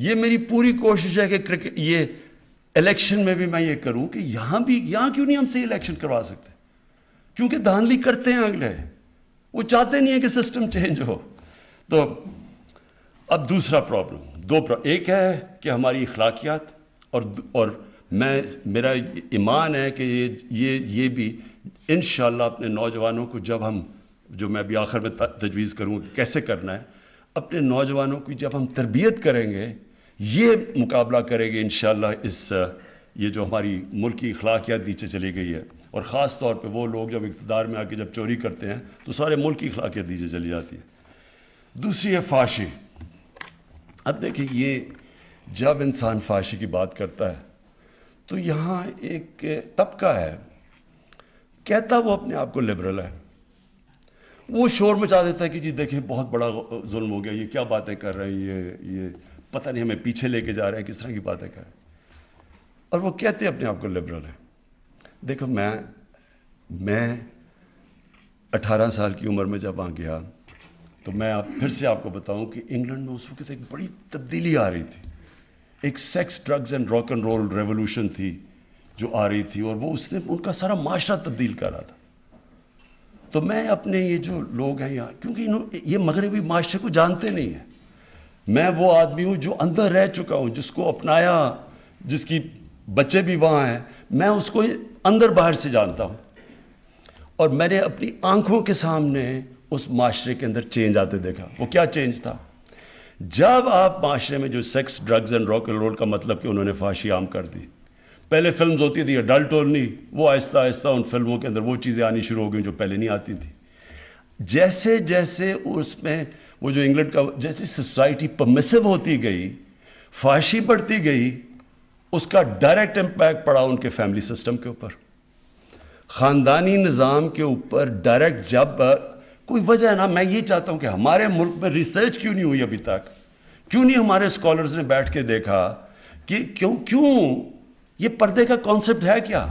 یہ میری پوری کوشش ہے کہ یہ الیکشن میں بھی میں یہ کروں کہ یہاں کیوں نہیں ہم سے الیکشن کروا سکتے؟ کیونکہ دھاندلی کرتے ہیں اگلے، وہ چاہتے نہیں ہیں کہ سسٹم چینج ہو. تو اب دوسرا پرابلم ایک ہے کہ ہماری اخلاقیات، اور میرا ایمان ہے کہ یہ بھی انشاءاللہ اپنے نوجوانوں کو جو میں بھی آخر میں تجویز کروں کہ کیسے کرنا ہے، اپنے نوجوانوں کی جب ہم تربیت کریں گے، یہ مقابلہ کریں گے انشاءاللہ یہ جو ہماری ملک کی اخلاقیات نیچے چلی گئی ہے، اور خاص طور پہ وہ لوگ جب اقتدار میں آ کے جب چوری کرتے ہیں تو سارے ملک کی اخلاقیات نیچے چلی جاتی ہے. دوسری ہے فحاشی. اب دیکھیں، یہ جب انسان فحاشی کی بات کرتا ہے تو یہاں ایک طبقہ ہے، کہتا وہ اپنے آپ کو لبرل ہے، وہ شور مچا دیتا ہے کہ جی دیکھیں بہت بڑا ظلم ہو گیا، یہ کیا باتیں کر رہے ہیں، یہ پتہ نہیں ہمیں پیچھے لے کے جا رہے ہیں، کس طرح کی باتیں کر رہے ہیں، اور وہ کہتے ہیں اپنے آپ کو لبرل ہے. دیکھو، میں 18 سال کی عمر میں جب وہاں گیا تو میں پھر سے آپ کو بتاؤں کہ انگلینڈ میں اس وقت ایک بڑی تبدیلی آ رہی تھی، ایک sex, drugs and rock and roll revolution تھی جو آ رہی تھی، اور وہ اس نے ان کا سارا معاشرہ تبدیل کر رہا تھا. تو میں اپنے یہ جو لوگ ہیں یہاں، کیونکہ یہ مغربی معاشرے کو جانتے نہیں ہیں، میں وہ آدمی ہوں جو اندر رہ چکا ہوں، جس کو اپنایا، جس کی بچے بھی وہاں ہیں، میں اس کو اندر باہر سے جانتا ہوں، اور میں نے اپنی آنکھوں کے سامنے اس معاشرے کے اندر چینج آتے دیکھا. وہ کیا چینج تھا؟ جب آپ معاشرے میں جو sex, drugs and rock and roll کا مطلب کہ انہوں نے فحاشی عام کر دی. پہلے فلمز ہوتی تھی اڈلٹ اونلی، وہ آہستہ آہستہ ان فلموں کے اندر وہ چیزیں آنی شروع ہو گئیں جو پہلے نہیں آتی تھیں. جیسے جیسے اس میں وہ جو انگلینڈ کا جیسے سوسائٹی پرمیسو ہوتی گئی، فحاشی بڑھتی گئی، اس کا ڈائریکٹ امپیکٹ پڑا ان کے فیملی سسٹم کے اوپر، خاندانی نظام کے اوپر ڈائریکٹ. جب کوئی وجہ ہے نا، میں یہ چاہتا ہوں کہ ہمارے ملک میں ریسرچ کیوں نہیں ہوئی ابھی تک؟ کیوں نہیں ہمارے اسکالرز نے بیٹھ کے دیکھا کہ کیوں یہ پردے کا کانسیپٹ ہے کیا؟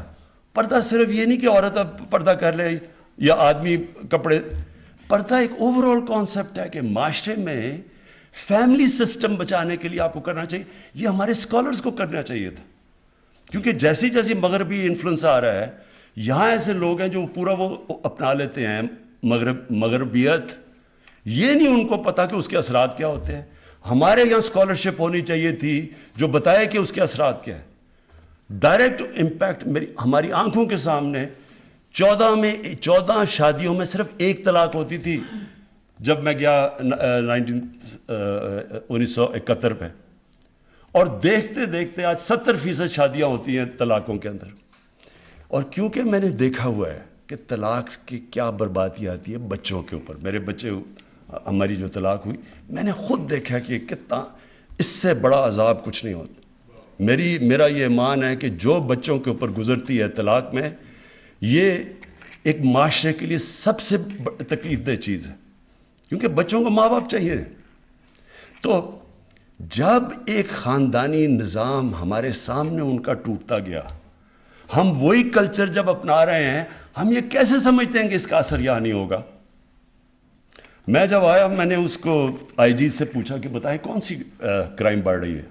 پردہ صرف یہ نہیں کہ عورت اب پردہ کر لے یا آدمی کپڑے، پردہ ایک اوور آل کانسیپٹ ہے کہ معاشرے میں فیملی سسٹم بچانے کے لیے آپ کو کرنا چاہیے. یہ ہمارے اسکالرز کو کرنا چاہیے تھا، کیونکہ جیسی جیسی مغربی انفلوئنس آ رہا ہے، یہاں ایسے لوگ ہیں جو پورا وہ اپنا لیتے ہیں مغربیت، یہ نہیں ان کو پتا کہ اس کے اثرات کیا ہوتے ہیں. ہمارے یہاں اسکالرشپ ہونی چاہیے تھی جو بتائے کہ اس کے اثرات کیا ہے. ڈائریکٹ امپیکٹ ہماری آنکھوں کے سامنے 14 شادیوں میں صرف ایک طلاق ہوتی تھی جب میں گیا 1971 پہ، اور دیکھتے دیکھتے آج 70% شادیاں ہوتی ہیں طلاقوں کے اندر. اور کیونکہ میں نے دیکھا ہوا ہے کہ طلاق کی کیا بربادی آتی ہے بچوں کے اوپر، میرے بچے، ہماری جو طلاق ہوئی، میں نے خود دیکھا کہ کتنا اس سے بڑا عذاب کچھ نہیں ہوتا. میرا یہ ایمان ہے کہ جو بچوں کے اوپر گزرتی ہے طلاق میں، یہ ایک معاشرے کے لیے سب سے تکلیف دہ چیز ہے، کیونکہ بچوں کو ماں باپ چاہیے. تو جب ایک خاندانی نظام ہمارے سامنے ان کا ٹوٹتا گیا، ہم وہی کلچر جب اپنا رہے ہیں، ہم یہ کیسے سمجھتے ہیں کہ اس کا اثر یہاں نہیں ہوگا؟ میں جب آیا، میں نے اس کو آئی جی سے پوچھا کہ بتائیں کون سی کرائم بڑھ رہی ہے.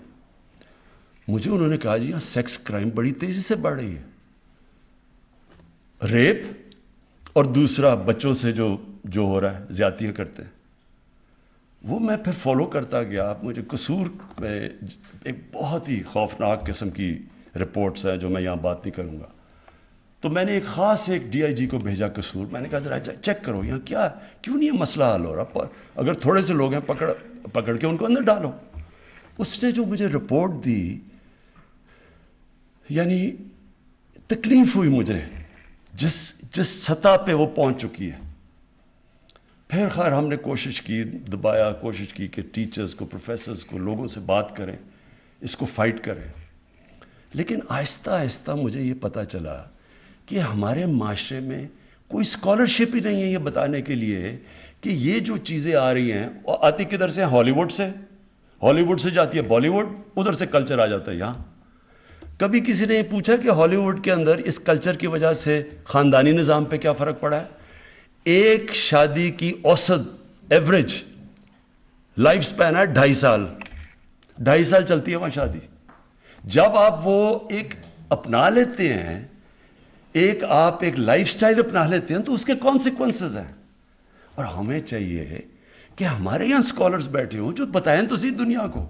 مجھے انہوں نے کہا جی ہاں سیکس کرائم بڑی تیزی سے بڑھ رہی ہے، ریپ، اور دوسرا بچوں سے جو ہو رہا ہے، زیادتیاں کرتے ہیں. وہ میں پھر فالو کرتا گیا. مجھے قصور میں ایک بہت ہی خوفناک قسم کی رپورٹس ہیں جو میں یہاں بات نہیں کروں گا. تو میں نے ایک ڈی آئی جی کو بھیجا قصور. میں نے کہا ذرا چیک کرو یہاں کیوں نہیں یہ مسئلہ حل ہو رہا، اگر تھوڑے سے لوگ ہیں پکڑ کے ان کو اندر ڈالو. اس نے جو مجھے رپورٹ دی، یعنی تکلیف ہوئی مجھے جس سطح پہ وہ پہنچ چکی ہے. پھر خیر ہم نے کوشش کی کہ ٹیچرز کو، پروفیسرز کو، لوگوں سے بات کریں، اس کو فائٹ کریں. لیکن آہستہ آہستہ مجھے یہ پتا چلا کہ ہمارے معاشرے میں کوئی اسکالرشپ ہی نہیں ہے یہ بتانے کے لیے کہ یہ جو چیزیں آ رہی ہیں، وہ آتی کدھر سے؟ ہالی ووڈ سے جاتی ہے بالی ووڈ، ادھر سے کلچر آ جاتا ہے یہاں. کبھی کسی نے یہ پوچھا کہ ہالی ووڈ کے اندر اس کلچر کی وجہ سے خاندانی نظام پہ کیا فرق پڑا ہے؟ ایک شادی کی اوسط ایوریج لائف سپین ہے 2.5 سال. 2.5 سال چلتی ہے وہاں شادی. جب آپ وہ ایک اپنا لیتے ہیں, آپ ایک لائف سٹائل اپنا لیتے ہیں, تو اس کے کانسیکوینسز ہیں. اور ہمیں چاہیے کہ ہمارے یہاں اسکالرز بیٹھے ہوں جو بتائیں تو صحیح دنیا کو,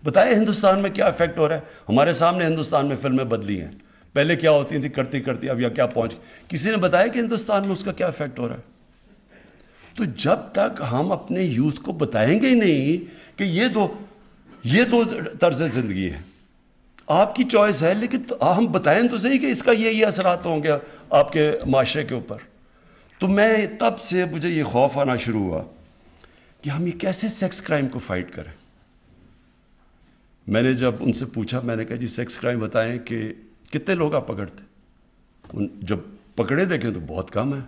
بتائیں ہندوستان میں کیا افیکٹ ہو رہا ہے. ہمارے سامنے ہندوستان میں فلمیں بدلی ہیں, پہلے کیا ہوتی تھی کرتی کرتی اب یا کیا پہنچ, کسی نے بتایا کہ ہندوستان میں اس کا کیا افیکٹ ہو رہا ہے. تو جب تک ہم اپنے یوتھ کو بتائیں گے نہیں کہ یہ دو طرز زندگی ہے, آپ کی چوائس ہے, لیکن ہم بتائیں تو صحیح کہ اس کا یہ اثرات ہوں گے آپ کے معاشرے کے اوپر. تو میں تب سے مجھے یہ خوف آنا شروع ہوا کہ ہم یہ کیسے سیکس کرائم کو فائٹ کریں. میں نے جب ان سے پوچھا, میں نے کہا جی سیکس کرائم بتائیں کہ کتنے لوگ آپ پکڑتے. جب پکڑے دیکھیں تو بہت کم ہے.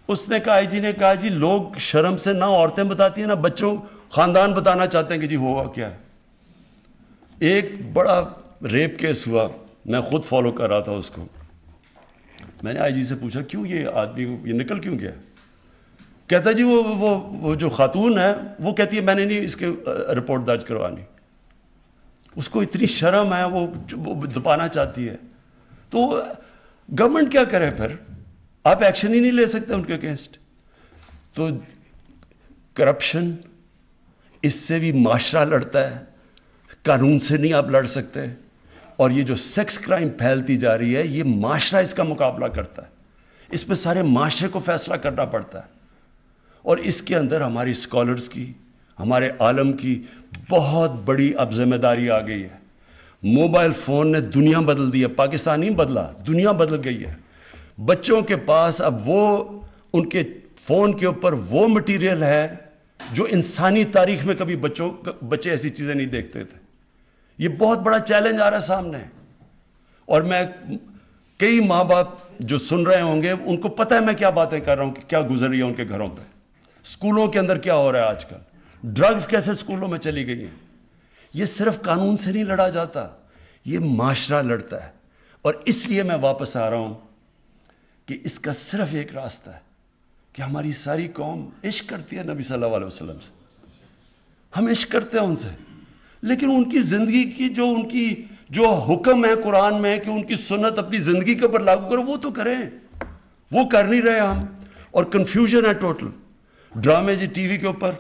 اس نے کہا, آئی جی نے کہا, جی لوگ شرم سے نہ عورتیں بتاتی ہیں نہ بچوں خاندان بتانا چاہتے ہیں کہ جی ہوا کیا ہے. ایک بڑا ریپ کیس ہوا, میں خود فالو کر رہا تھا اس کو. میں نے آئی جی سے پوچھا کیوں یہ آدمی یہ نکل کیوں گیا. کہتا جی وہ جو خاتون ہے وہ کہتی ہے میں نے نہیں اس کے رپورٹ درج کروانی. اس کو اتنی شرم ہے, وہ دبانا چاہتی ہے. تو گورنمنٹ کیا کرے پھر, آپ ایکشن ہی نہیں لے سکتے ان کے اگینسٹ. تو کرپشن, اس سے بھی معاشرہ لڑتا ہے, قانون سے نہیں آپ لڑ سکتے. اور یہ جو سیکس کرائم پھیلتی جا رہی ہے, یہ معاشرہ اس کا مقابلہ کرتا ہے. اس پہ سارے معاشرے کو فیصلہ کرنا پڑتا ہے. اور اس کے اندر ہماری اسکالرز کی, ہمارے عالم کی بہت بڑی اب ذمہ داری آ گئی ہے. موبائل فون نے دنیا بدل دی ہے, پاکستان نہیں بدلا, دنیا بدل گئی ہے. بچوں کے پاس اب وہ ان کے فون کے اوپر وہ مٹیریل ہے جو انسانی تاریخ میں کبھی بچے ایسی چیزیں نہیں دیکھتے تھے. یہ بہت بڑا چیلنج آ رہا ہے سامنے. اور میں کئی ماں باپ جو سن رہے ہوں گے ان کو پتہ ہے میں کیا باتیں کر رہا ہوں کہ کیا گزر رہی ہے ان کے گھروں پہ. اسکولوں کے اندر کیا ہو رہا ہے آج کل, ڈرگز کیسے اسکولوں میں چلی گئی ہیں. یہ صرف قانون سے نہیں لڑا جاتا, یہ معاشرہ لڑتا ہے. اور اس لیے میں واپس آ رہا ہوں کہ اس کا صرف ایک راستہ ہے کہ ہماری ساری قوم عشق کرتی ہے نبی صلی اللہ علیہ وسلم سے. ہم عشق کرتے ہیں ان سے, لیکن ان کی زندگی کی جو حکم ہے قرآن میں کہ ان کی سنت اپنی زندگی کے اوپر لاگو کرو, وہ تو کریں. وہ کر نہیں رہے ہم. اور کنفیوژن ہے ٹوٹل. ڈرامے جی ٹی وی کے اوپر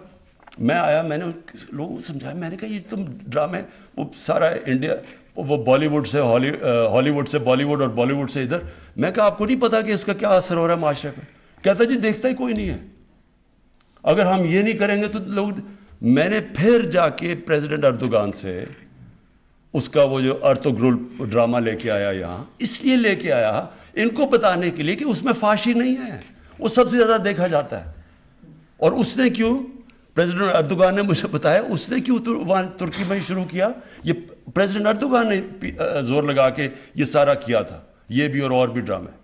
میں آیا, میں نے لوگوں کو سمجھایا, میں نے کہا یہ تم ڈرامے وہ سارا انڈیا وہ بالی ووڈ سے ہالی ووڈ سے بالی ووڈ اور بالی ووڈ سے ادھر. میں کہا آپ کو نہیں پتا کہ اس کا کیا اثر ہو رہا ہے معاشرے پہ. کہتا جی دیکھتا ہی کوئی نہیں ہے. اگر ہم یہ نہیں کریں گے تو لوگ. میں نے پھر جا کے پریزیڈنٹ اردوغان سے اس کا وہ جو ارطغرل ڈرامہ لے کے آیا یہاں, اس لیے لے کے آیا ان کو بتانے کے لیے کہ اس میں فحاشی نہیں ہے, وہ سب سے زیادہ دیکھا جاتا ہے. اور اس نے کیوں, پریزیڈنٹ اردوغان نے مجھے بتایا, اس نے کیوں وہاں ترکی میں شروع کیا. یہ پریزیڈنٹ اردوغان نے زور لگا کے یہ سارا کیا تھا, یہ بھی اور بھی ڈرامے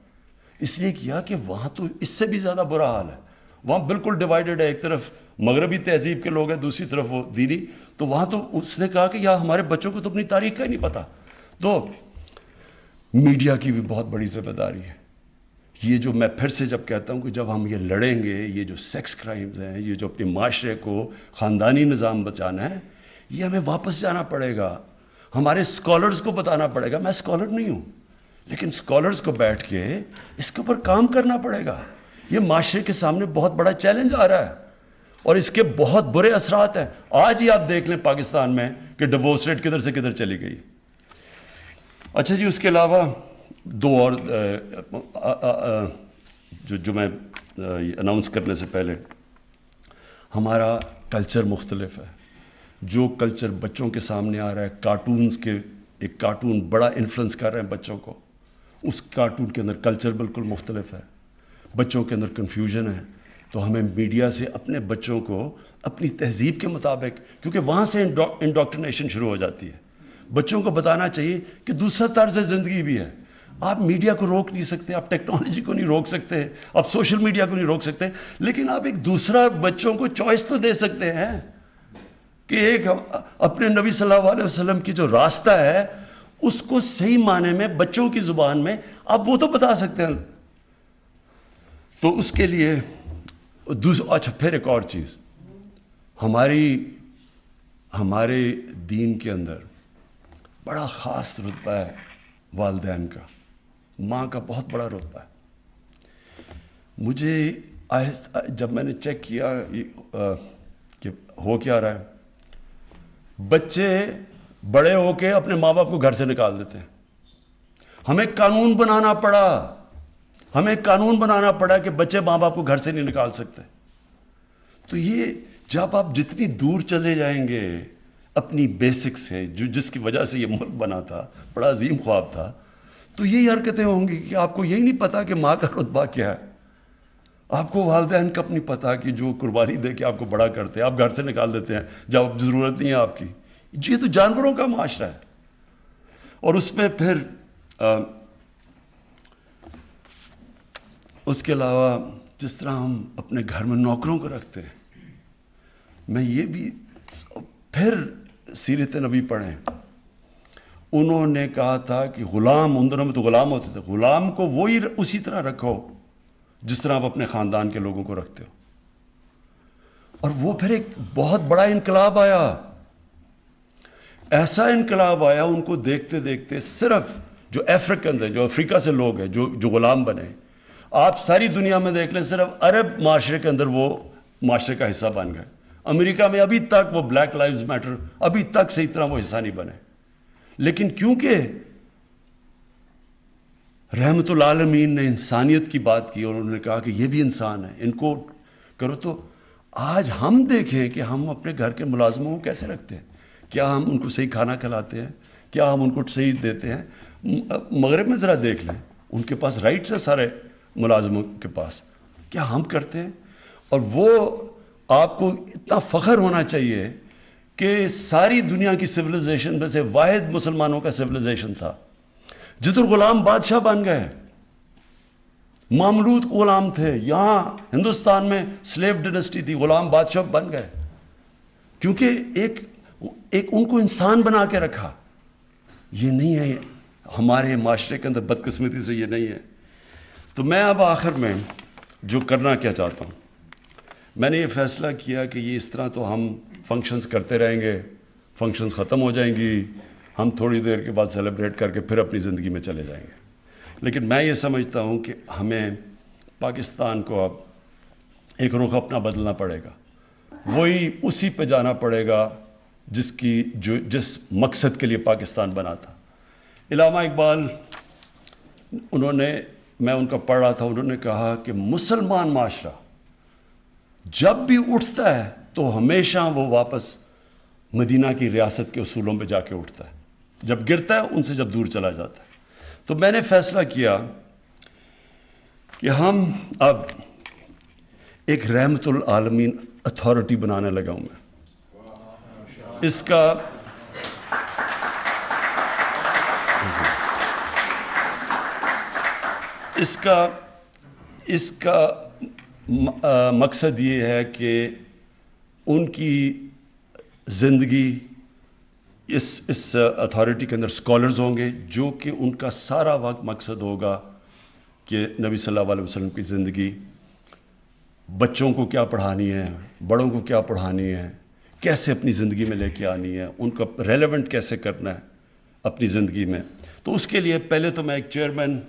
اس لیے کیا کہ وہاں تو اس سے بھی زیادہ برا حال ہے. وہاں بالکل ڈیوائیڈڈ ہے, ایک طرف مغربی تہذیب کے لوگ ہیں, دوسری طرف وہ دینی. تو وہاں تو اس نے کہا کہ یار ہمارے بچوں کو تو اپنی تاریخ کا ہی نہیں پتا. تو میڈیا کی بھی بہت بڑی ذمہ داری ہے. یہ جو میں پھر سے جب کہتا ہوں کہ جب ہم یہ لڑیں گے, یہ جو سیکس کرائمز ہیں, یہ جو اپنے معاشرے کو خاندانی نظام بچانا ہے, یہ ہمیں واپس جانا پڑے گا. ہمارے اسکالرز کو بتانا پڑے گا. میں اسکالر نہیں ہوں, لیکن اسکالرز کو بیٹھ کے اس کے اوپر کام کرنا پڑے گا. یہ معاشرے کے سامنے بہت بڑا چیلنج آ رہا ہے اور اس کے بہت برے اثرات ہیں. آج ہی آپ دیکھ لیں پاکستان میں کہ ڈیورس ریٹ کدھر سے کدھر چلی گئی. اچھا جی, اس کے علاوہ دو اور جو میں اناؤنس کرنے سے پہلے, ہمارا کلچر مختلف ہے. جو کلچر بچوں کے سامنے آ رہا ہے, کارٹونز کے, ایک کارٹون بڑا انفلوئنس کر رہے ہیں بچوں کو, اس کارٹون کے اندر کلچر بالکل مختلف ہے. بچوں کے اندر کنفیوژن ہے. تو ہمیں میڈیا سے اپنے بچوں کو اپنی تہذیب کے مطابق, کیونکہ وہاں سے انڈوکٹرینیشن شروع ہو جاتی ہے, بچوں کو بتانا چاہیے کہ دوسرا طرز زندگی بھی ہے. آپ میڈیا کو روک نہیں سکتے, آپ ٹیکنالوجی کو نہیں روک سکتے, آپ سوشل میڈیا کو نہیں روک سکتے, لیکن آپ ایک دوسرا بچوں کو چوائس تو دے سکتے ہیں کہ ایک اپنے نبی صلی اللہ علیہ وسلم کی جو راستہ ہے اس کو صحیح معنی میں بچوں کی زبان میں آپ وہ تو بتا سکتے ہیں. تو اس کے لیے اچھا, پھر ایک اور چیز, ہمارے دین کے اندر بڑا خاص رتبہ ہے والدین کا، ماں کا بہت بڑا رتبہ ہے۔ مجھے جب میں نے چیک کیا کہ ہو کیا رہا ہے، بچے بڑے ہو کے اپنے ماں باپ کو گھر سے نکال دیتے ہیں۔ ہمیں قانون بنانا پڑا کہ بچے ماں باپ کو گھر سے نہیں نکال سکتے۔ تو یہ جب آپ جتنی دور چلے جائیں گے اپنی بیسک سے، جس کی وجہ سے یہ ملک بنا تھا، بڑا عظیم خواب تھا، تو یہی حرکتیں ہوں گی کہ آپ کو یہی نہیں پتا کہ ماں کا رتبہ کیا ہے، آپ کو والدین کا نہیں پتا کہ جو قربانی دے کے آپ کو بڑا کرتے ہیں، آپ گھر سے نکال دیتے ہیں جب ضرورت نہیں ہے آپ کی۔ یہ تو جانوروں کا معاشرہ ہے۔ اور اس میں پھر اس کے علاوہ جس طرح ہم اپنے گھر میں نوکروں کو رکھتے ہیں، میں یہ بھی پھر سیرت نبی پڑھیں، انہوں نے کہا تھا کہ غلام، ان دنوں میں تو غلام ہوتے تھے، غلام کو وہی اسی طرح رکھو جس طرح آپ اپنے خاندان کے لوگوں کو رکھتے ہو۔ اور وہ پھر ایک بہت بڑا انقلاب آیا، ایسا انقلاب آیا ان کو دیکھتے دیکھتے، صرف جو افریقن تھے، جو افریقہ سے لوگ ہیں جو غلام بنے، آپ ساری دنیا میں دیکھ لیں، صرف عرب معاشرے کے اندر وہ معاشرے کا حصہ بن گئے۔ امریکہ میں ابھی تک وہ بلیک لائیوز میٹر، ابھی تک سے اتنا وہ حصہ نہیں بنے، لیکن کیونکہ رحمت العالمین نے انسانیت کی بات کی اور انہوں نے کہا کہ یہ بھی انسان ہے، ان کو کرو، تو آج ہم دیکھیں کہ ہم اپنے گھر کے ملازموں کو کیسے رکھتے ہیں، کیا ہم ان کو صحیح کھانا کھلاتے ہیں، کیا ہم ان کو صحیح دیتے ہیں؟ مغرب میں ذرا دیکھ لیں، ان کے پاس رائٹس ہے سارے ملازموں کے پاس، کیا ہم کرتے ہیں؟ اور وہ آپ کو اتنا فخر ہونا چاہیے کہ ساری دنیا کی سویلائزیشن میں سے واحد مسلمانوں کا سویلائزیشن تھا جدھر غلام بادشاہ بن گئے، مملوک غلام تھے، یہاں ہندوستان میں سلیو ڈائنسٹی تھی، غلام بادشاہ بن گئے، کیونکہ ایک ان کو انسان بنا کے رکھا۔ یہ نہیں ہے ہمارے معاشرے کے اندر، بدقسمتی سے یہ نہیں ہے۔ تو میں اب آخر میں جو کرنا کیا چاہتا ہوں، میں نے یہ فیصلہ کیا کہ یہ اس طرح تو ہم فنکشنز کرتے رہیں گے، فنکشنز ختم ہو جائیں گی، ہم تھوڑی دیر کے بعد سیلیبریٹ کر کے پھر اپنی زندگی میں چلے جائیں گے۔ لیکن میں یہ سمجھتا ہوں کہ ہمیں پاکستان کو اب ایک رخ اپنا بدلنا پڑے گا، وہی اسی پہ جانا پڑے گا جس مقصد کے لیے پاکستان بنا تھا۔ علامہ اقبال، میں ان کا پڑھ رہا تھا، انہوں نے کہا کہ مسلمان معاشرہ جب بھی اٹھتا ہے تو ہمیشہ وہ واپس مدینہ کی ریاست کے اصولوں پہ جا کے اٹھتا ہے، جب گرتا ہے ان سے جب دور چلا جاتا ہے۔ تو میں نے فیصلہ کیا کہ ہم اب ایک رحمت العالمین اتھارٹی بنانے لگا ہوں میں۔ اس کا مقصد یہ ہے کہ ان کی زندگی اس اتھارٹی کے اندر اسکالرز ہوں گے، جو کہ ان کا سارا وقت مقصد ہوگا کہ نبی صلی اللہ علیہ وسلم کی زندگی، بچوں کو کیا پڑھانی ہے، بڑوں کو کیا پڑھانی ہے، کیسے اپنی زندگی میں لے کے آنی ہے، ان کا ریلیونٹ کیسے کرنا ہے اپنی زندگی میں۔ تو اس کے لیے پہلے تو میں ایک چیئرمین،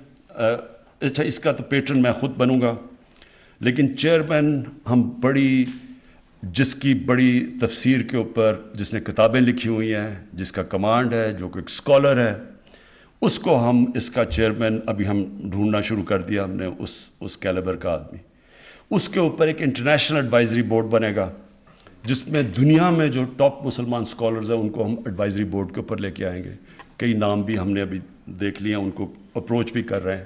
اچھا اس کا تو پیٹرن میں خود بنوں گا، لیکن چیئرمین ہم جس کی بڑی تفسیر کے اوپر، جس نے کتابیں لکھی ہوئی ہیں، جس کا کمانڈ ہے، جو کہ ایک اسکالر ہے، اس کو ہم اس کا چیئرمین ابھی ہم ڈھونڈنا شروع کر دیا ہم نے، اس کیلیبر کا آدمی۔ اس کے اوپر ایک انٹرنیشنل ایڈوائزری بورڈ بنے گا، جس میں دنیا میں جو ٹاپ مسلمان اسکالرز ہیں ان کو ہم ایڈوائزری بورڈ کے اوپر لے کے آئیں گے۔ کئی نام بھی ہم نے ابھی دیکھ لیے ہیں، ان کو اپروچ بھی کر رہے ہیں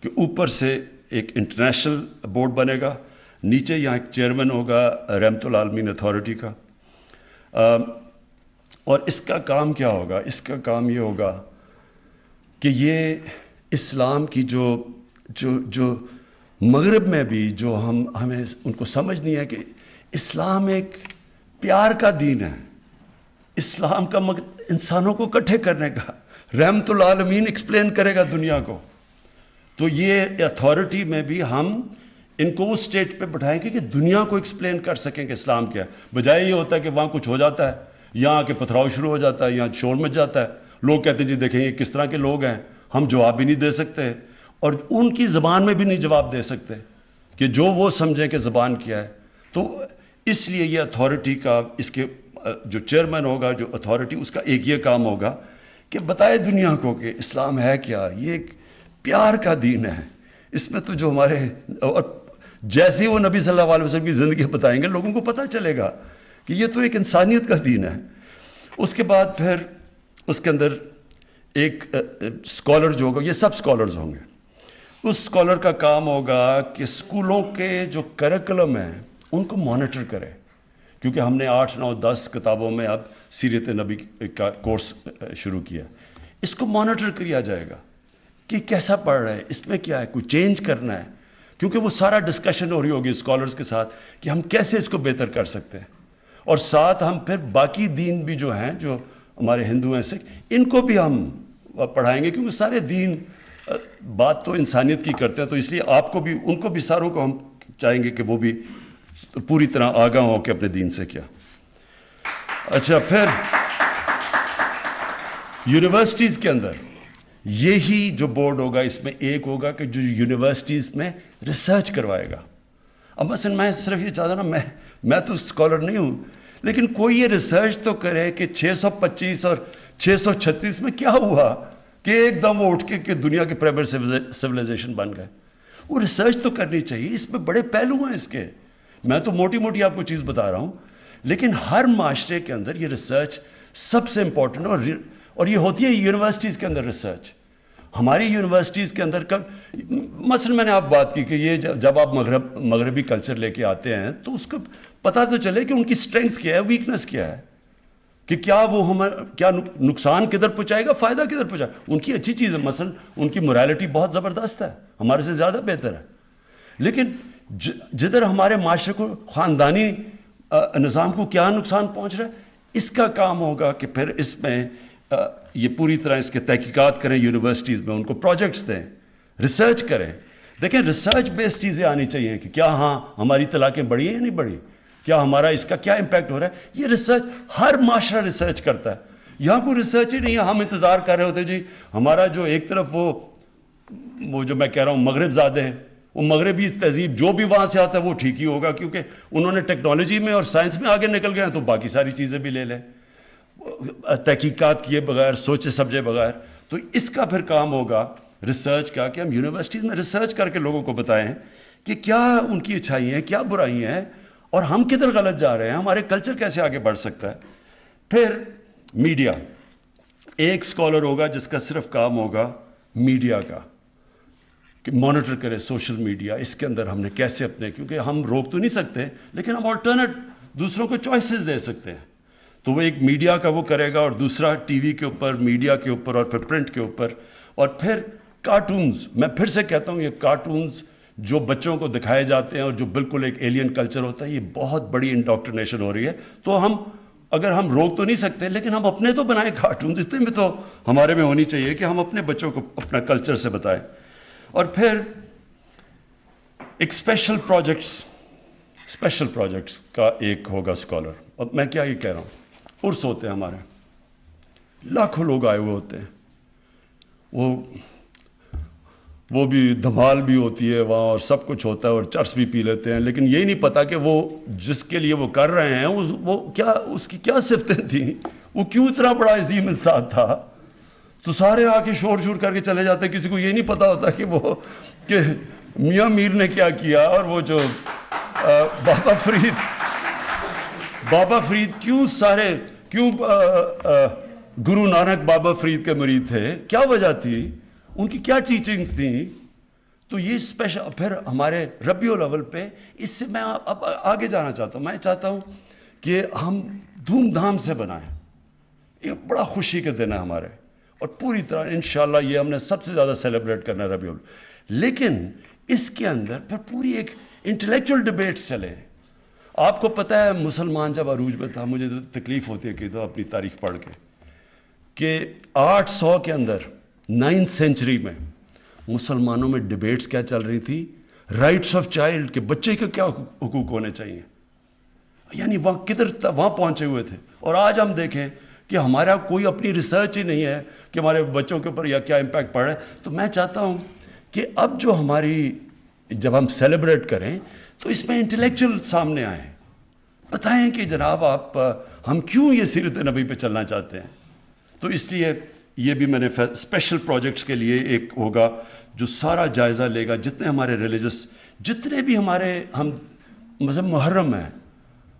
کہ اوپر سے ایک انٹرنیشنل بورڈ بنے گا، نیچے یہاں ایک چیئرمین ہوگا رحمت العالمین اتھارٹی کا۔ اور اس کا کام کیا ہوگا؟ اس کا کام یہ ہوگا کہ یہ اسلام کی جو مغرب میں بھی جو ہمیں ان کو سمجھ نہیں ہے کہ اسلام ایک پیار کا دین ہے، اسلام کا انسانوں کو اکٹھے کرنے کا، رحمت العالمین ایکسپلین کرے گا دنیا کو۔ تو یہ اتھارٹی میں بھی ہم ان کو اس سٹیج پہ بٹھائیں گے کہ دنیا کو ایکسپلین کر سکیں کہ اسلام کیا ہے، بجائے یہ ہوتا ہے کہ وہاں کچھ ہو جاتا ہے، یہاں کے پتھراؤ شروع ہو جاتا ہے, یہاں شور مچ جاتا ہے. لوگ کہتے ہیں جی دیکھیں یہ کس طرح کے لوگ ہیں, ہم جواب بھی نہیں دے سکتے اور ان کی زبان میں بھی نہیں جواب دے سکتے کہ جو وہ سمجھیں کہ زبان کیا ہے. تو اس لیے یہ اتھارٹی کا, اس کے جو چیئرمین ہوگا, جو اتھارٹی, اس کا ایک یہ کام ہوگا کہ بتائے دنیا کو کہ اسلام ہے کیا. یہ ایک پیار کا دین ہے. اس میں تو جو ہمارے, اور جیسے وہ نبی صلی اللہ علیہ وسلم کی زندگی بتائیں گے لوگوں کو پتہ چلے گا کہ یہ تو ایک انسانیت کا دین ہے. اس کے بعد پھر اس کے اندر ایک اسکالر جو ہوگا, یہ سب اسکالرز ہوں گے. اس اسکالر کا کام ہوگا کہ اسکولوں کے جو کریکولم ہیں ان کو مانیٹر کرے, کیونکہ ہم نے 8, 9, 10 کتابوں میں اب سیرت نبی کا کورس شروع کیا. اس کو مانیٹر کیا جائے گا کہ کیسا پڑھ رہا ہے, اس میں کیا ہے, کوئی چینج کرنا ہے, کیونکہ وہ سارا ڈسکشن ہو رہی ہوگی اسکالرز کے ساتھ کہ ہم کیسے اس کو بہتر کر سکتے ہیں. اور ساتھ ہم پھر باقی دین بھی جو ہیں, جو ہمارے ہندو ہیں, سکھ, ان کو بھی ہم پڑھائیں گے, کیونکہ سارے دین بات تو انسانیت کی کرتے ہیں. تو اس لیے آپ کو بھی, ان کو بھی, ساروں کو ہم چاہیں گے کہ وہ بھی پوری طرح آگاہ ہو کہ اپنے دین سے کیا. اچھا, پھر یونیورسٹیز کے اندر یہی جو بورڈ ہوگا, اس میں ایک ہوگا کہ جو یونیورسٹیز میں ریسرچ کروائے گا. اب مثلا میں صرف یہ چاہتا ہوں نا, میں تو اسکالر نہیں ہوں, لیکن کوئی یہ ریسرچ تو کرے کہ 625 اور 636 میں کیا ہوا کہ ایک دم وہ اٹھ کے کہ دنیا کے پرائمری سویلائزیشن بن گئے. وہ ریسرچ تو کرنی چاہیے. اس میں بڑے پہلو ہیں اس کے. میں تو موٹی موٹی آپ کو چیز بتا رہا ہوں, لیکن ہر معاشرے کے اندر یہ ریسرچ سب سے امپورٹنٹ ہے. اور یہ ہوتی ہے یونیورسٹیز کے اندر ریسرچ. ہماری یونیورسٹیز کے اندر مثلا میں نے آپ بات کی کہ یہ جب آپ مغربی کلچر لے کے آتے ہیں تو اس کو پتہ تو چلے کہ ان کی اسٹرینتھ کیا ہے, ویکنس کیا ہے, کہ کیا وہ کیا نقصان کدھر پہنچائے گا, فائدہ کدھر پہنچائے گا. ان کی اچھی چیز ہے, مثلا ان کی morality بہت زبردست ہے, ہمارے سے زیادہ بہتر ہے. لیکن جدھر ہمارے معاشرے کو, خاندانی نظام کو کیا نقصان پہنچ رہا ہے, اس کا کام ہوگا کہ پھر اس میں یہ پوری طرح اس کے تحقیقات کریں یونیورسٹیز میں, ان کو پروجیکٹس دیں, ریسرچ کریں. دیکھیں ریسرچ بیس چیزیں آنی چاہیے کہ کیا ہاں ہماری طلاقیں بڑھی ہیں یا نہیں بڑھی, کیا ہمارا اس کا کیا امپیکٹ ہو رہا ہے. یہ ریسرچ ہر معاشرہ ریسرچ کرتا ہے. یہاں کوئی ریسرچ ہی نہیں ہے. ہم انتظار کر رہے ہوتے جی ہمارا جو ایک طرف وہ جو میں کہہ رہا ہوں مغرب زادے ہیں, وہ مغربی تہذیب جو بھی وہاں سے آتا ہے وہ ٹھیک ہی ہوگا, کیونکہ انہوں نے ٹیکنالوجی میں اور سائنس میں آگے نکل گئے ہیں, تو باقی ساری چیزیں بھی لے لیں تحقیقات کیے بغیر, سوچے سمجھے بغیر. تو اس کا پھر کام ہوگا ریسرچ کا کہ ہم یونیورسٹیز میں ریسرچ کر کے لوگوں کو بتائیں کہ کیا ان کی اچھائی ہیں, کیا برائی ہیں, اور ہم کدھر غلط جا رہے ہیں, ہمارے کلچر کیسے آگے بڑھ سکتا ہے. پھر میڈیا, ایک اسکالر ہوگا جس کا صرف کام ہوگا میڈیا کا, کہ مانیٹر کرے سوشل میڈیا, اس کے اندر ہم نے کیسے اپنے, کیونکہ ہم روک تو نہیں سکتے لیکن ہم آلٹرنیٹ دوسروں کو چوائسز دے سکتے ہیں. تو وہ ایک میڈیا کا وہ کرے گا, اور دوسرا ٹی وی کے اوپر, میڈیا کے اوپر, اور پھر پرنٹ کے اوپر. اور پھر کارٹونز, میں پھر سے کہتا ہوں یہ کارٹونز جو بچوں کو دکھائے جاتے ہیں اور جو بالکل ایک ایلین کلچر ہوتا ہے, یہ بہت بڑی انڈاکٹرینیشن ہو رہی ہے. تو ہم اگر ہم روک تو نہیں سکتے لیکن ہم اپنے تو بنائیں کارٹونز, اتنے میں تو ہمارے میں ہونی چاہیے کہ ہم اپنے بچوں کو اپنا کلچر سے بتائیں. اور پھر ایک اسپیشل پروجیکٹس کا ایک ہوگا اسکالر. اب میں کیا یہ کہہ رہا ہوں, عرس ہوتے ہیں ہمارے, لاکھوں لوگ آئے ہوئے ہوتے ہیں, وہ بھی دھمال بھی ہوتی ہے وہاں, اور سب کچھ ہوتا ہے, اور چرس بھی پی لیتے ہیں, لیکن یہی نہیں پتا کہ وہ جس کے لیے وہ کر رہے ہیں وہ کیا, اس کی کیا صفتیں تھیں, وہ کیوں اتنا بڑا عظیم انسان تھا. تو سارے آ کے شور کر کے چلے جاتے ہیں, کسی کو یہ نہیں پتا ہوتا کہ میاں میر نے کیا کیا, اور وہ جو بابا فرید کیوں گرو نانک بابا فرید کے مرید تھے, کیا وجہ تھی, ان کی کیا ٹیچنگز تھیں. تو یہ اسپیشل. پھر ہمارے ربیع الاول پہ, اس سے میں اب آگے جانا چاہتا ہوں. میں چاہتا ہوں کہ ہم دھوم دھام سے بنائیں, یہ بڑا خوشی کے دن ہے ہمارے, اور پوری طرح انشاءاللہ یہ ہم نے سب سے زیادہ سیلیبریٹ کرنا ہے ربیع الاول. لیکن اس کے اندر پھر پوری ایک انٹلیکچوئل ڈیبیٹ چلے. آپ کو پتہ ہے مسلمان جب عروج میں تھا, مجھے تکلیف ہوتی ہے کہ تو اپنی تاریخ پڑھ کے, کہ 800 کے اندر 9th سینچری میں مسلمانوں میں ڈیبیٹس کیا چل رہی تھی, رائٹس آف چائلڈ, کہ بچے کے کیا حقوق ہونے چاہیے. یعنی وہاں پہنچے ہوئے تھے. اور آج ہم دیکھیں کہ ہمارا کوئی اپنی ریسرچ ہی نہیں ہے کہ ہمارے بچوں کے اوپر یا کیا امپیکٹ پڑ رہا ہے. تو میں چاہتا ہوں کہ اب جو جب ہم سیلیبریٹ کریں تو اس میں انٹلیکچوئل سامنے آئیں, بتائیں کہ جناب ہم کیوں یہ سیرت نبی پہ چلنا چاہتے ہیں. تو اس لیے یہ بھی میں نے اسپیشل پروجیکٹس کے لیے ایک ہوگا جو سارا جائزہ لے گا, جتنے ہمارے ریلیجس, جتنے بھی ہم مذہب محرم ہیں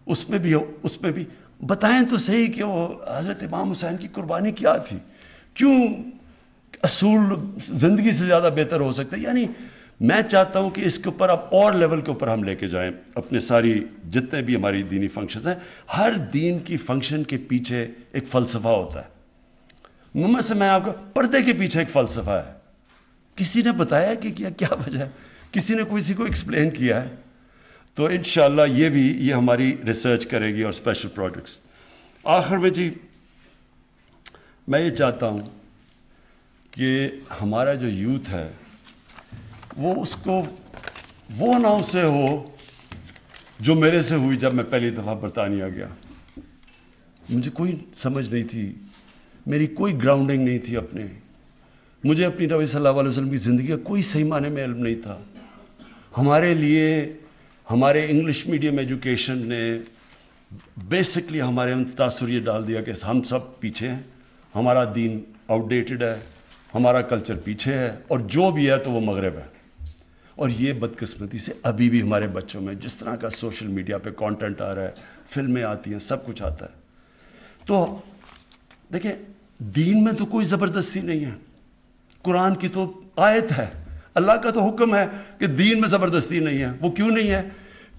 اس میں بھی بتائیں تو صحیح کہ وہ حضرت امام حسین کی قربانی کیا تھی, کیوں اصول زندگی سے زیادہ بہتر ہو سکتا ہے. یعنی میں چاہتا ہوں کہ اس کے اوپر اب اور لیول کے اوپر ہم لے کے جائیں اپنے ساری جتنے بھی ہماری دینی فنکشنز ہیں. ہر دین کی فنکشن کے پیچھے ایک فلسفہ ہوتا ہے. محمد سے میں آپ کو پردے کے پیچھے ایک فلسفہ ہے. کسی نے بتایا کہ کیا وجہ ہے, کسی نے کسی کو ایکسپلین کیا ہے. تو انشاءاللہ یہ ہماری ریسرچ کرے گی اور اسپیشل پروجیکٹس. آخر میں جی میں یہ چاہتا ہوں کہ ہمارا جو یوتھ ہے وہ نہ اسے ہو جو میرے سے ہوئی جب میں پہلی دفعہ برطانیہ گیا. مجھے کوئی سمجھ نہیں تھی, میری کوئی گراؤنڈنگ نہیں تھی اپنے. مجھے اپنی نبی صلی اللہ علیہ وسلم کی زندگی کا کوئی صحیح معنی میں علم نہیں تھا. ہمارے لیے ہمارے انگلش میڈیم ایجوکیشن نے بیسکلی ہمارے اندر تاثر یہ ڈال دیا کہ ہم سب پیچھے ہیں, ہمارا دین آؤٹ ڈیٹڈ ہے, ہمارا کلچر پیچھے ہے, اور جو بھی ہے تو وہ مغرب ہے. اور یہ بدقسمتی سے ابھی بھی ہمارے بچوں میں جس طرح کا سوشل میڈیا پہ کانٹینٹ آ رہا ہے, فلمیں آتی ہیں, سب کچھ آتا ہے. تو دیکھیں دین میں تو کوئی زبردستی نہیں ہے. قرآن کی تو آیت ہے, اللہ کا تو حکم ہے کہ دین میں زبردستی نہیں ہے. وہ کیوں نہیں ہے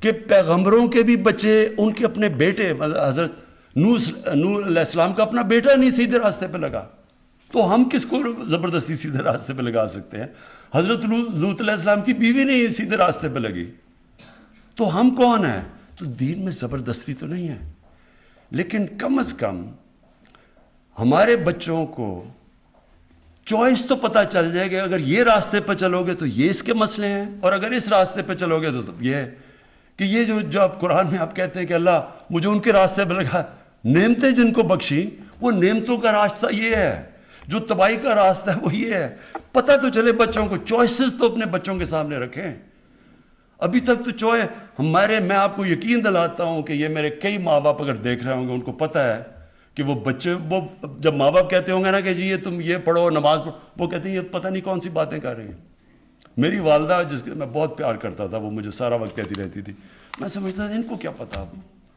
کہ پیغمبروں کے بھی بچے, ان کے اپنے بیٹے, حضرت نوح علیہ السلام کا اپنا بیٹا نہیں سیدھے راستے پہ لگا, تو ہم کس کو زبردستی سیدھے راستے پہ لگا سکتے ہیں؟ حضرت لوط علیہ السلام کی بیوی نہیں سیدھے راستے پہ لگی, تو ہم کون ہیں؟ تو دین میں زبردستی تو نہیں ہے, لیکن کم از کم ہمارے بچوں کو چوائس تو پتہ چل جائے گا. اگر یہ راستے پہ چلو گے تو یہ اس کے مسئلے ہیں, اور اگر اس راستے پہ چلو گے تو یہ ہے کہ یہ جو آپ قرآن میں آپ کہتے ہیں کہ اللہ مجھے ان کے راستے پہ لگا, نعمتیں جن کو بخشی, وہ نعمتوں کا راستہ یہ ہے, جو تباہی کا راستہ ہے وہ یہ ہے. پتہ تو چلے بچوں کو, چوائسز تو اپنے بچوں کے سامنے رکھیں. ابھی تک تو میں آپ کو یقین دلاتا ہوں کہ یہ میرے کئی ماں باپ اگر دیکھ رہے ہوں گے ان کو پتہ ہے کہ وہ بچے, وہ جب ماں باپ کہتے ہوں گے نا کہ جی یہ تم یہ پڑھو, نماز پڑھو, وہ کہتے ہیں یہ پتہ نہیں کون سی باتیں کر رہی ہیں. میری والدہ جس کے میں بہت پیار کرتا تھا, وہ مجھے سارا وقت کہتی رہتی تھی, میں سمجھتا تھا ان کو کیا پتا,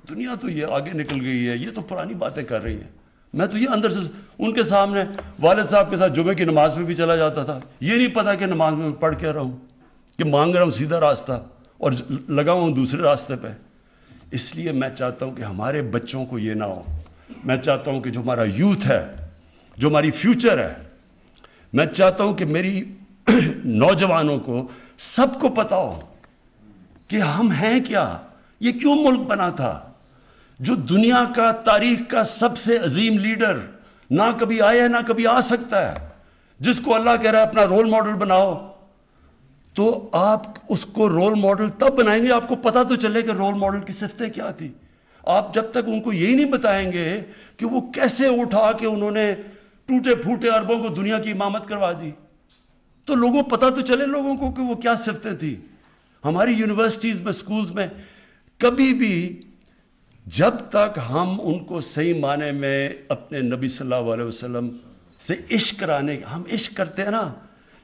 دنیا تو یہ آگے نکل گئی ہے, یہ تو پرانی باتیں کر رہی ہیں. میں تو یہ اندر سے ان کے سامنے والد صاحب کے ساتھ جمعے کی نماز میں بھی چلا جاتا تھا, یہ نہیں پتا کہ نماز میں پڑھ کیا رہا ہوں, کہ مانگ رہا ہوں سیدھا راستہ اور لگا ہوں دوسرے راستے پہ. اس لیے میں چاہتا ہوں کہ ہمارے بچوں کو یہ نہ ہو. میں چاہتا ہوں کہ جو ہمارا یوتھ ہے, جو ہماری فیوچر ہے, میں چاہتا ہوں کہ میری نوجوانوں کو سب کو پتا ہو کہ ہم ہیں کیا, یہ کیوں ملک بنا تھا, جو دنیا کا تاریخ کا سب سے عظیم لیڈر نہ کبھی آیا نہ کبھی آ سکتا ہے, جس کو اللہ کہہ رہا ہے اپنا رول ماڈل بناؤ. تو آپ اس کو رول ماڈل تب بنائیں گے آپ کو پتا تو چلے کہ رول ماڈل کی صفتیں کیا تھی. آپ جب تک ان کو یہی نہیں بتائیں گے کہ وہ کیسے اٹھا کے انہوں نے ٹوٹے پھوٹے عربوں کو دنیا کی امامت کروا دی, تو لوگوں کو پتا تو چلے لوگوں کو کہ وہ کیا صفتیں تھی. ہماری یونیورسٹیز میں, سکولز میں کبھی بھی جب تک ہم ان کو صحیح معنی میں اپنے نبی صلی اللہ علیہ وسلم سے عشق کرانے, ہم عشق کرتے ہیں نا,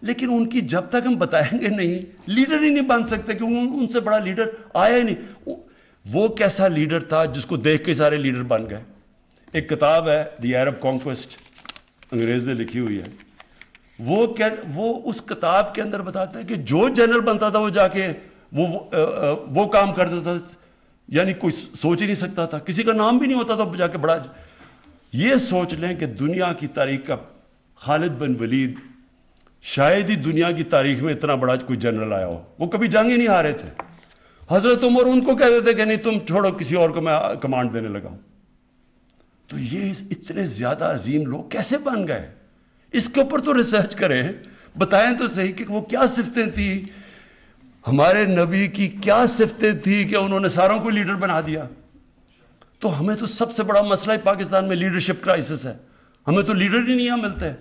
لیکن ان کی جب تک ہم بتائیں گے نہیں, لیڈر ہی نہیں بن سکتے, کیونکہ ان سے بڑا لیڈر آیا ہی نہیں. وہ کیسا لیڈر تھا جس کو دیکھ کے سارے لیڈر بن گئے. ایک کتاب ہے دی عرب کانکویسٹ, انگریز نے لکھی ہوئی ہے. وہ اس کتاب کے اندر بتاتا ہے کہ جو جنرل بنتا تھا وہ جا کے وہ کام کر دیتا تھا, یعنی کوئی سوچ ہی نہیں سکتا تھا, کسی کا نام بھی نہیں ہوتا تھا جا کے بڑا. یہ سوچ لیں کہ دنیا کی تاریخ کا خالد بن ولید شاید ہی دنیا کی تاریخ میں اتنا بڑا کوئی جنرل آیا ہو, وہ کبھی جنگ ہی نہیں ہارے تھے. حضرت عمر ان کو کہتے تھے کہ نہیں تم چھوڑو کسی اور کو میں کمانڈ دینے لگا ہوں. تو یہ اتنے زیادہ عظیم لوگ کیسے بن گئے, اس کے اوپر تو ریسرچ کریں, بتائیں تو صحیح کہ وہ کیا صفتیں تھیں, ہمارے نبی کی کیا صفتیں تھیں کہ انہوں نے ساروں کو لیڈر بنا دیا. تو ہمیں تو سب سے بڑا مسئلہ ہی پاکستان میں لیڈرشپ کرائسس ہے. ہمیں تو لیڈر ہی نہیں یہاں ملتے.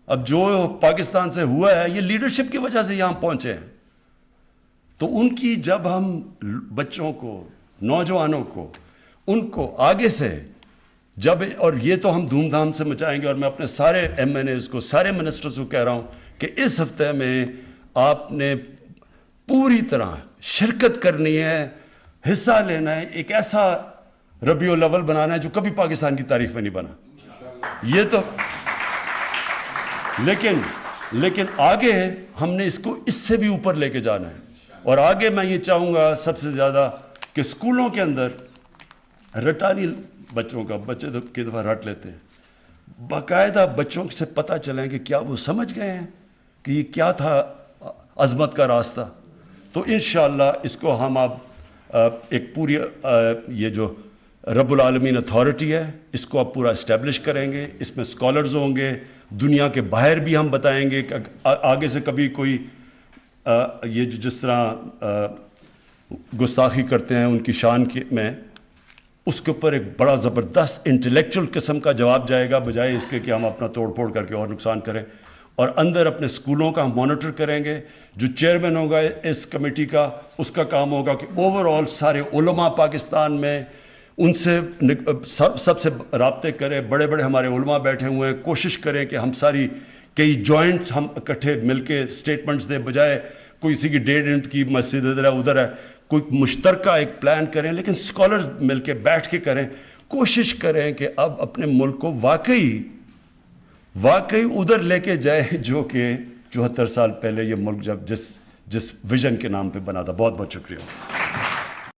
اب جو پاکستان سے ہوا ہے یہ لیڈرشپ کی وجہ سے یہاں پہنچے ہیں. تو ان کی جب ہم بچوں کو، نوجوانوں کو، ان کو آگے سے جب، اور یہ تو ہم دھوم دھام سے مچائیں گے، اور میں اپنے سارے ایم این ایز کو، سارے منسٹرز کو کہہ رہا ہوں کہ اس ہفتے میں آپ نے پوری طرح شرکت کرنی ہے، حصہ لینا ہے. ایک ایسا ربیع الاول بنانا ہے جو کبھی پاکستان کی تاریخ میں نہیں بنا. یہ تو لیکن آگے ہم نے اس کو اس سے بھی اوپر لے کے جانا ہے. اور آگے میں یہ چاہوں گا سب سے زیادہ کہ اسکولوں کے اندر رٹانی بچوں کا، بچے تو کئی دفعہ رٹ لیتے ہیں، باقاعدہ بچوں سے پتہ چلیں کہ کیا وہ سمجھ گئے ہیں کہ یہ کیا تھا عظمت کا راستہ. تو انشاءاللہ اس کو ہم اب ایک پوری یہ جو رب العالمین اتھارٹی ہے اس کو اب پورا اسٹیبلش کریں گے. اس میں اسکالرز ہوں گے، دنیا کے باہر بھی ہم بتائیں گے کہ آگے سے کبھی کوئی یہ جو جس طرح گستاخی کرتے ہیں ان کی شان میں، اس کے اوپر ایک بڑا زبردست انٹلیکچول قسم کا جواب جائے گا، بجائے اس کے کہ ہم اپنا توڑ پھوڑ کر کے اور نقصان کریں. اور اندر اپنے اسکولوں کا ہم مانیٹر کریں گے. جو چیئرمین ہوگا اس کمیٹی کا، اس کا کام ہوگا کہ اوور آل سارے علماء پاکستان میں ان سے سب سے رابطے کریں. بڑے بڑے ہمارے علماء بیٹھے ہوئے ہیں، کوشش کریں کہ ہم ساری کئی جوائنٹ ہم اکٹھے مل کے اسٹیٹمنٹس دیں، بجائے کوئی سی کی 1.5 انچ کی مسجد ادھر ہے ادھر ہے. کوئی مشترکہ ایک پلان کریں، لیکن اسکالرز مل کے بیٹھ کے کریں. کوشش کریں کہ اب اپنے ملک کو واقعی ادھر لے کے جائے جو کہ 74 سال پہلے یہ ملک جب جس ویژن کے نام پہ بنا تھا. بہت بہت شکریہ.